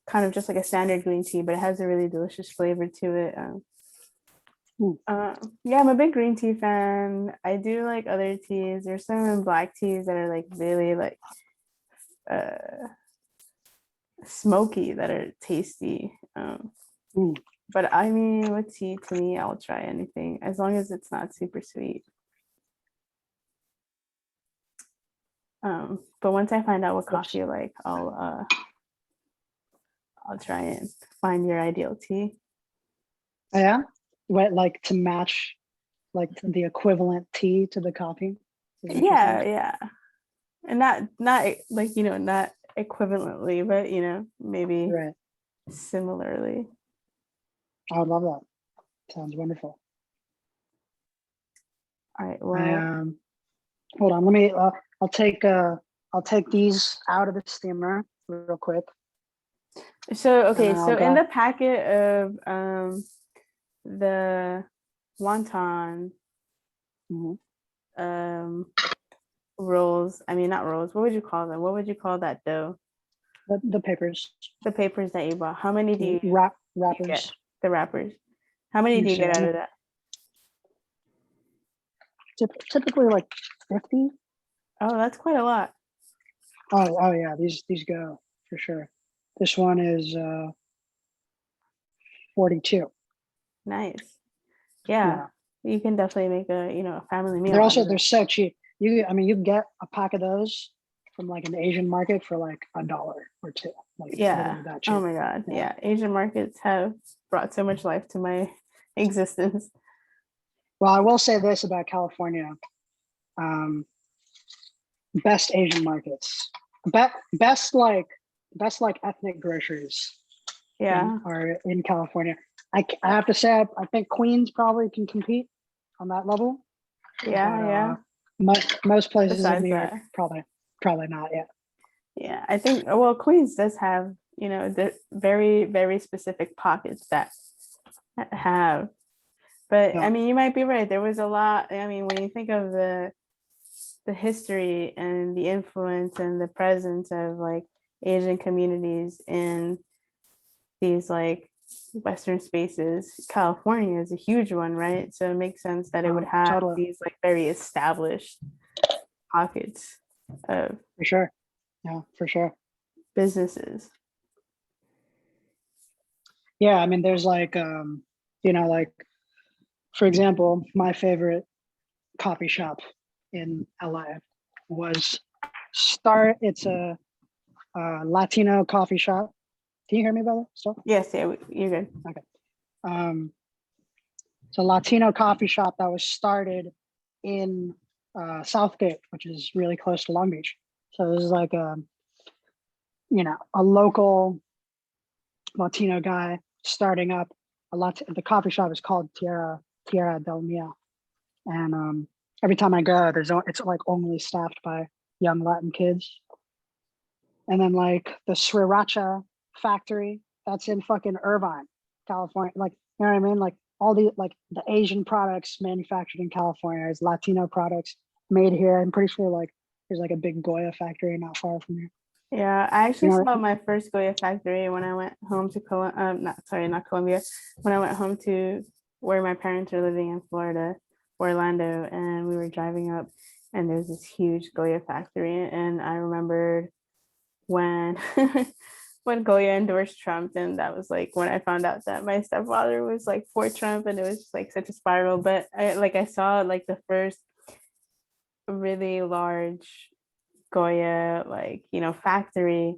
S1: kind of just like a standard green tea, but it has a really delicious flavor to it.
S2: Hmm.
S1: Yeah, I'm a big green tea fan. I do like other teas. There's some black teas that are like really like uh, smoky that are tasty.
S2: Hmm.
S1: But I mean, with tea, to me, I'll try anything as long as it's not super sweet. But once I find out what coffee you like, I'll try and find your ideal tea.
S2: Oh, yeah. What like to match like the equivalent tea to the coffee? Is what you're
S1: Yeah,
S2: saying?
S1: yeah, and not like not equivalently, but maybe
S2: Right.
S1: similarly.
S2: I would love that. Sounds wonderful.
S1: All right.
S2: I
S1: Well,
S2: hold on. Let me. I'll take these out of the steamer real quick,
S1: so
S2: and
S1: okay.
S2: then I'll
S1: So in
S2: go.
S1: the packet of the wonton
S2: Mhm.
S1: um rolls, I mean not rolls. What would you call them? What would you call that dough?
S2: The papers,
S1: The papers that you bought. How many do you get?
S2: wrappers.
S1: The wrappers. How many
S2: Let
S1: do
S2: me
S1: you
S2: see.
S1: get out of that?
S2: Typically like 50.
S1: Oh, that's quite a lot.
S2: Oh yeah. These go for sure. This one is 42.
S1: Nice. Yeah,
S2: Yeah.
S1: you can definitely make a family meal out of
S2: They're
S1: that.
S2: so cheap. I mean, you can get a pack of those from like an Asian market for like $1 or $2. Like it's
S1: Yeah.
S2: literally that
S1: Oh
S2: cheap.
S1: my God.
S2: Yeah.
S1: Yeah. Asian markets have brought so much life to my existence.
S2: Well, I will say this about California. best Asian markets, best like ethnic groceries
S1: Yeah.
S2: are in California. I have to say, I think Queens probably can compete on that level.
S1: Yeah.
S2: But,
S1: Yeah.
S2: most places in
S1: Besides
S2: New York,
S1: that,
S2: probably not yet.
S1: yeah, I think, well, Queens does have, the very, very specific pockets that have, but I
S2: Yeah.
S1: mean, you might be right. There was a lot. I mean, when you think of the history and the influence and the presence of like Asian communities in these like Western spaces, California is a huge one, right? So it makes sense that it would have
S2: Totally.
S1: these like very established pockets of
S2: For sure. Yeah, for sure.
S1: businesses.
S2: Yeah, I mean, there's like, like, for example, my favorite coffee shop in LA was it's a Latino coffee shop. Can you hear me, Bella? Still?
S1: Yes, yeah, you're good.
S2: Okay. It's a Latino coffee shop that was started in Southgate, which is really close to Long Beach. So this is like a local Latino guy starting up the coffee shop is called Tierra del Mia. And every time I go, it's like only staffed by young Latin kids. And then like the Sriracha factory that's in fucking Irvine, California. Like, you know what I mean? Like all the Asian products manufactured in California is Latino products made here. I'm pretty sure like there's like a big Goya factory not far from here.
S1: Yeah, I actually
S2: You know,
S1: saw my first Goya factory when I went home to not Colombia, when I went home to where my parents are living in Florida, Orlando, and we were driving up, and there's this huge Goya factory, and I remembered when when Goya endorsed Trump, and that was like when I found out that my stepfather was like for Trump, and it was like such a spiral. But I saw like the first really large Goya factory,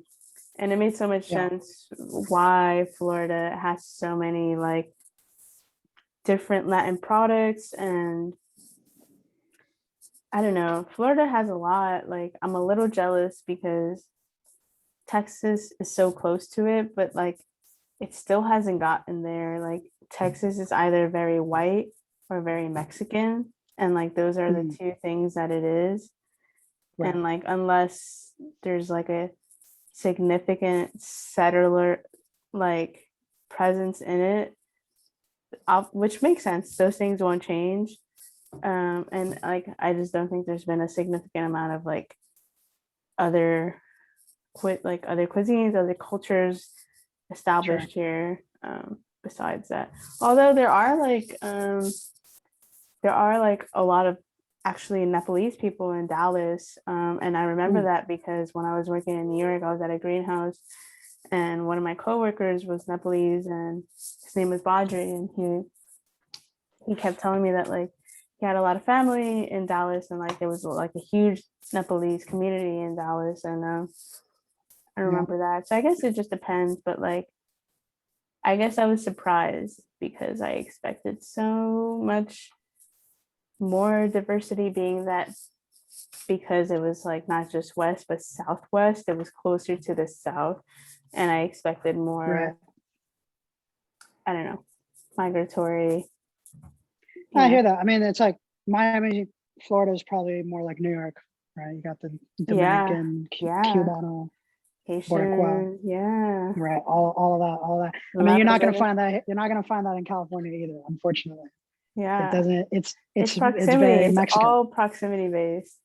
S1: and it made so much
S2: yeah,
S1: sense why Florida has so many like different Latin products. And I don't know, Florida has a lot. Like, I'm a little jealous because Texas is so close to it, but like it still hasn't gotten there. Like, Texas is either very white or very Mexican, and like those are the two things that it is.
S2: right.
S1: And like unless there's like a significant settler like presence in it, which makes sense, those things won't change. And like I just don't think there's been a significant amount of like other other cuisines, other cultures established here, besides that. Although there are like a lot of actually Nepalese people in Dallas. And I remember that because when I was working in New York, I was at a greenhouse, and one of my coworkers was Nepalese, and his name was Badri, and he kept telling me that like he had a lot of family in Dallas, and like there was like a huge Nepalese community in Dallas. And I remember that. So I guess it just depends, but like I guess I was surprised because I expected so much more diversity, being that because it was like not just west but southwest, it was closer to the south, and I expected more,
S2: Right.
S1: I don't know, migratory.
S2: I hear that. I mean, it's like Miami, Florida is probably more like New York, right? You got the Dominican, Cubano, Boricua,
S1: Haitian, yeah,
S2: right? All of that. I mean, you're not gonna find that. You're not gonna find that in California either, unfortunately.
S1: yeah.
S2: It doesn't.
S1: It's
S2: It's
S1: proximity.
S2: very
S1: It's
S2: Mexican.
S1: all proximity based.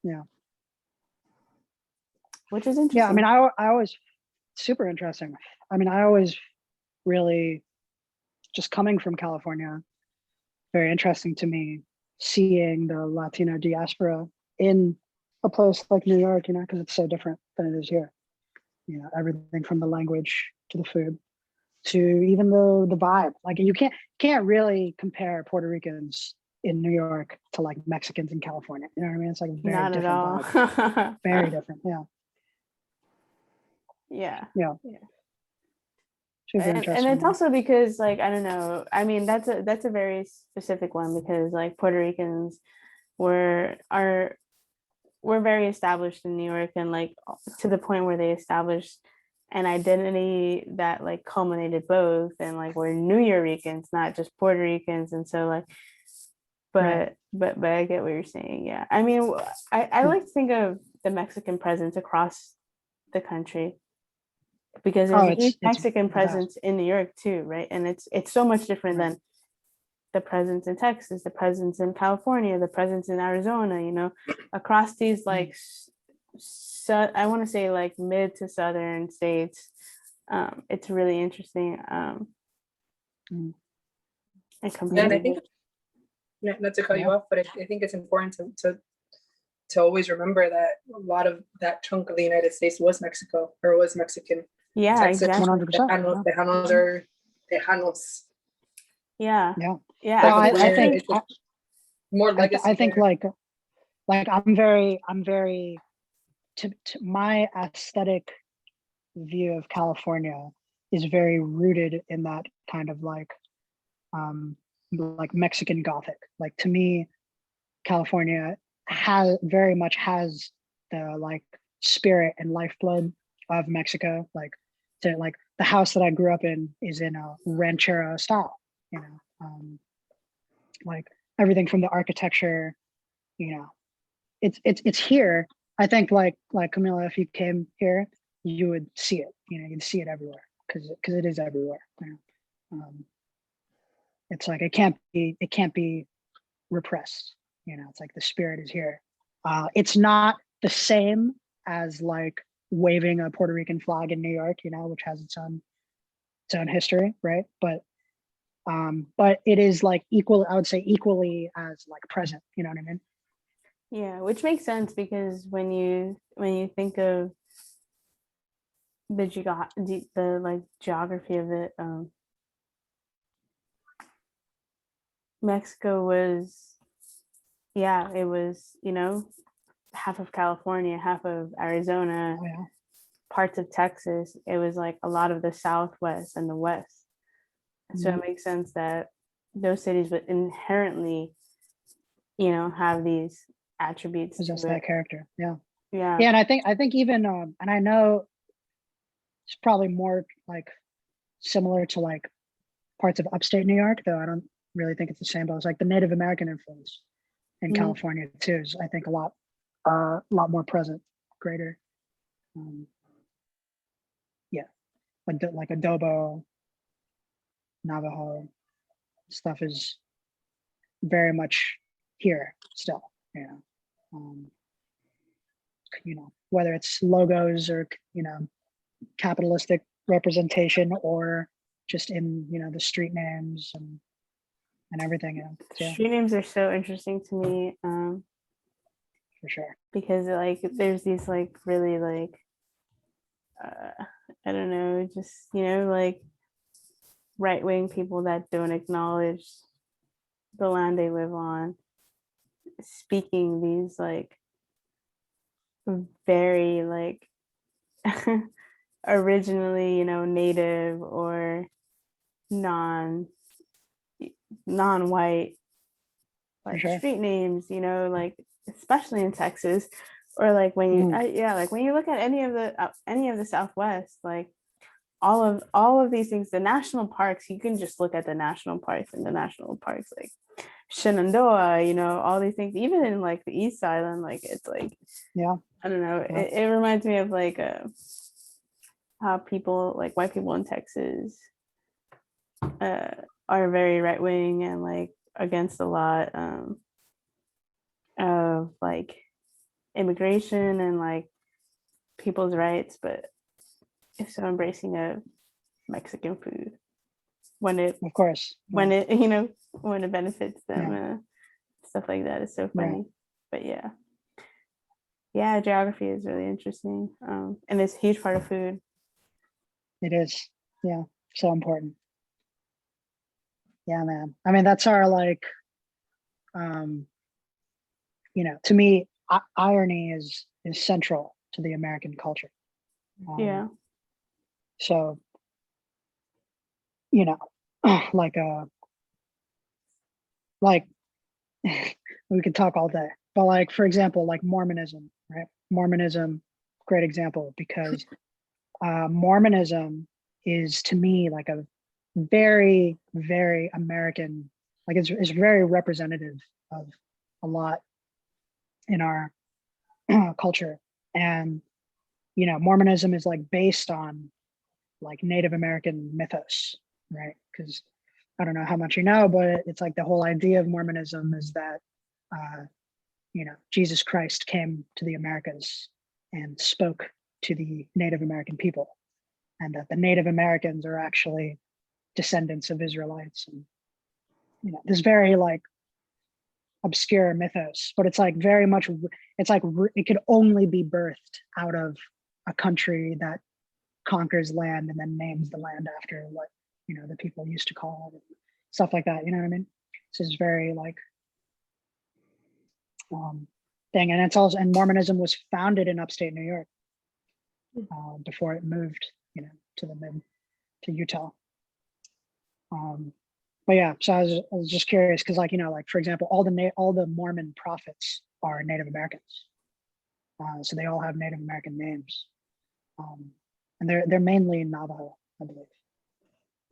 S2: Yeah.
S1: Which is interesting.
S2: Yeah. I mean, I always super interesting. I mean, I always really just coming from California, very interesting to me seeing the Latino diaspora in a place like New York, because it's so different than it is here. Everything from the language to the food to even the vibe. Like you can't really compare Puerto Ricans in New York to like Mexicans in California. You know what I mean? It's like a very
S1: not at
S2: different
S1: all.
S2: vibe. Very different. Yeah.
S1: Yeah.
S2: Yeah.
S1: And it's also because like I don't know, I mean that's a very specific one, because like Puerto Ricans were very established in New York, and like to the point where they established an identity that like culminated both, and like we're New Yorkers, not just Puerto Ricans. And so like, but I get what you're saying. Yeah, I mean, I like to think of the Mexican presence across the country, because there's a huge Mexican presence in New York too, right? And it's so much different than the presence in Texas, the presence in California, the presence in Arizona, you know, across these like, I want to say like mid to southern states. It's really interesting.
S3: And I think, not to cut you off, but I think it's important to always remember that a lot of that chunk of the United States was Mexico, or was Mexican.
S1: Yeah,
S3: Texas,
S1: exactly.
S2: 100%.
S3: Tejanos are Tejanos.
S1: Yeah.
S2: Yeah.
S1: Yeah.
S2: Well, I think
S3: more legacy.
S2: I think like I'm very to my aesthetic view of California is very rooted in that kind of like Mexican Gothic. Like to me, California very much has the like spirit and lifeblood of Mexico. Like the house that I grew up in is in a ranchero style, you know, like everything from the architecture, you know, it's here. I think like Camila, if you came here, you would see it. You know, you'd see it everywhere because it is everywhere. You know? It's like it can't be repressed. You know, it's like the spirit is here. It's not the same as like waving a Puerto Rican flag in New York, you know, which has its own history, right? But it is like I would say equally as like present. You know what I mean?
S1: Yeah, which makes sense, because when you think of the like geography of it, Mexico was, it was, you know, half of California, half of Arizona, parts of Texas. It was like a lot of the Southwest and the West. So it makes sense that those cities would inherently, you know, have these attributes.
S2: Possess that character. Yeah.
S1: Yeah.
S2: Yeah. And I think even, and I know it's probably more like similar to like parts of upstate New York, though I don't really think it's the same, but it's like the Native American influence in California too is, I think, a lot more present, greater. Yeah, like adobo, Navajo stuff is very much here still. You know, whether it's logos or, you know, capitalistic representation, or just in, you know, the street names and everything. Yeah.
S1: Street names are so interesting to me.
S2: For sure.
S1: Because like there's these like really like I don't know, just, you know, like right-wing people that don't acknowledge the land they live on, speaking these like very like originally, you know, native or non-white like street names, you know, like especially in Texas, or like when you like when you look at any of the Southwest, like all of these things, the national parks, you can just look at the national parks, and the national parks like Shenandoah, you know, all these things, even in like the East Island, like it's like, I don't know, it reminds me of like how people, like white people in Texas are very right-wing and like against a lot of like immigration and like people's rights, but it's so embracing of Mexican food when it,
S2: of course,
S1: when it, you know, when it benefits them, stuff like that is so funny. But yeah, geography is really interesting, and it's a huge part of food.
S2: It is, so important. Yeah, man. I mean, that's our like, you know, to me, irony is central to the American culture. So, you know, like we could talk all day, but like, for example, like Mormonism, right? Mormonism, great example, because Mormonism is to me like a very, very American, like it's very representative of a lot in our culture. And, you know, Mormonism is like based on like Native American mythos, right? Because I don't know how much you know, but it's like the whole idea of Mormonism is that, you know, Jesus Christ came to the Americas and spoke to the Native American people, and that the Native Americans are actually descendants of Israelites. And, you know, this very like obscure mythos, but it's like very much, it's like it could only be birthed out of a country that conquers land and then names the land after what, you know, the people used to call it, and stuff like that. You know what I mean? So it's very like thing, and it's also, and Mormonism was founded in upstate New York before it moved, you know, to Utah. But yeah, so I was just curious because, like, you know, like for example, all the Mormon prophets are Native Americans, so they all have Native American names, and they're mainly Navajo, I believe.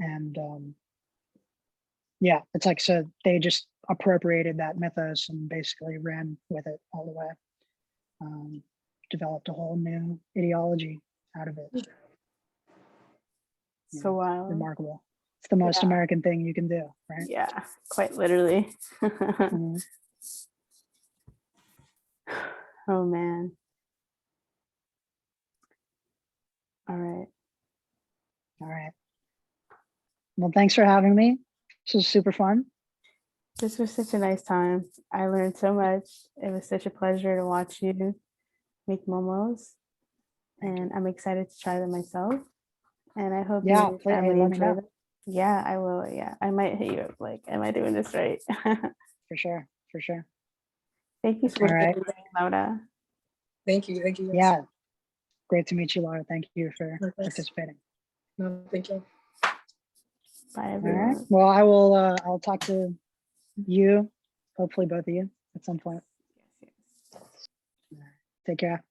S2: And yeah, it's like, so they just appropriated that mythos and basically ran with it all the way, developed a whole new ideology out of it.
S1: So wild.
S2: Remarkable. It's the most American thing you can do, right?
S1: Yeah, quite literally. Oh man. All right.
S2: All right. Well, thanks for having me. This was super fun.
S1: This was such a nice time. I learned so much. It was such a pleasure to watch you make momos, and I'm excited to try them myself. And I hope you and your family enjoy them. Yeah, I will. Yeah, I might hit you up like, am I doing this right?
S2: For sure. For sure.
S1: Thank you so much, right. Laura.
S3: Thank you. Thank you.
S2: Yeah. Great to meet you, Laura. Thank you for participating.
S3: No, thank you.
S1: Bye, everyone.
S2: All right. Well, I will. I'll talk to you, hopefully both of you, at some point.
S1: Yes, yes.
S2: Take care.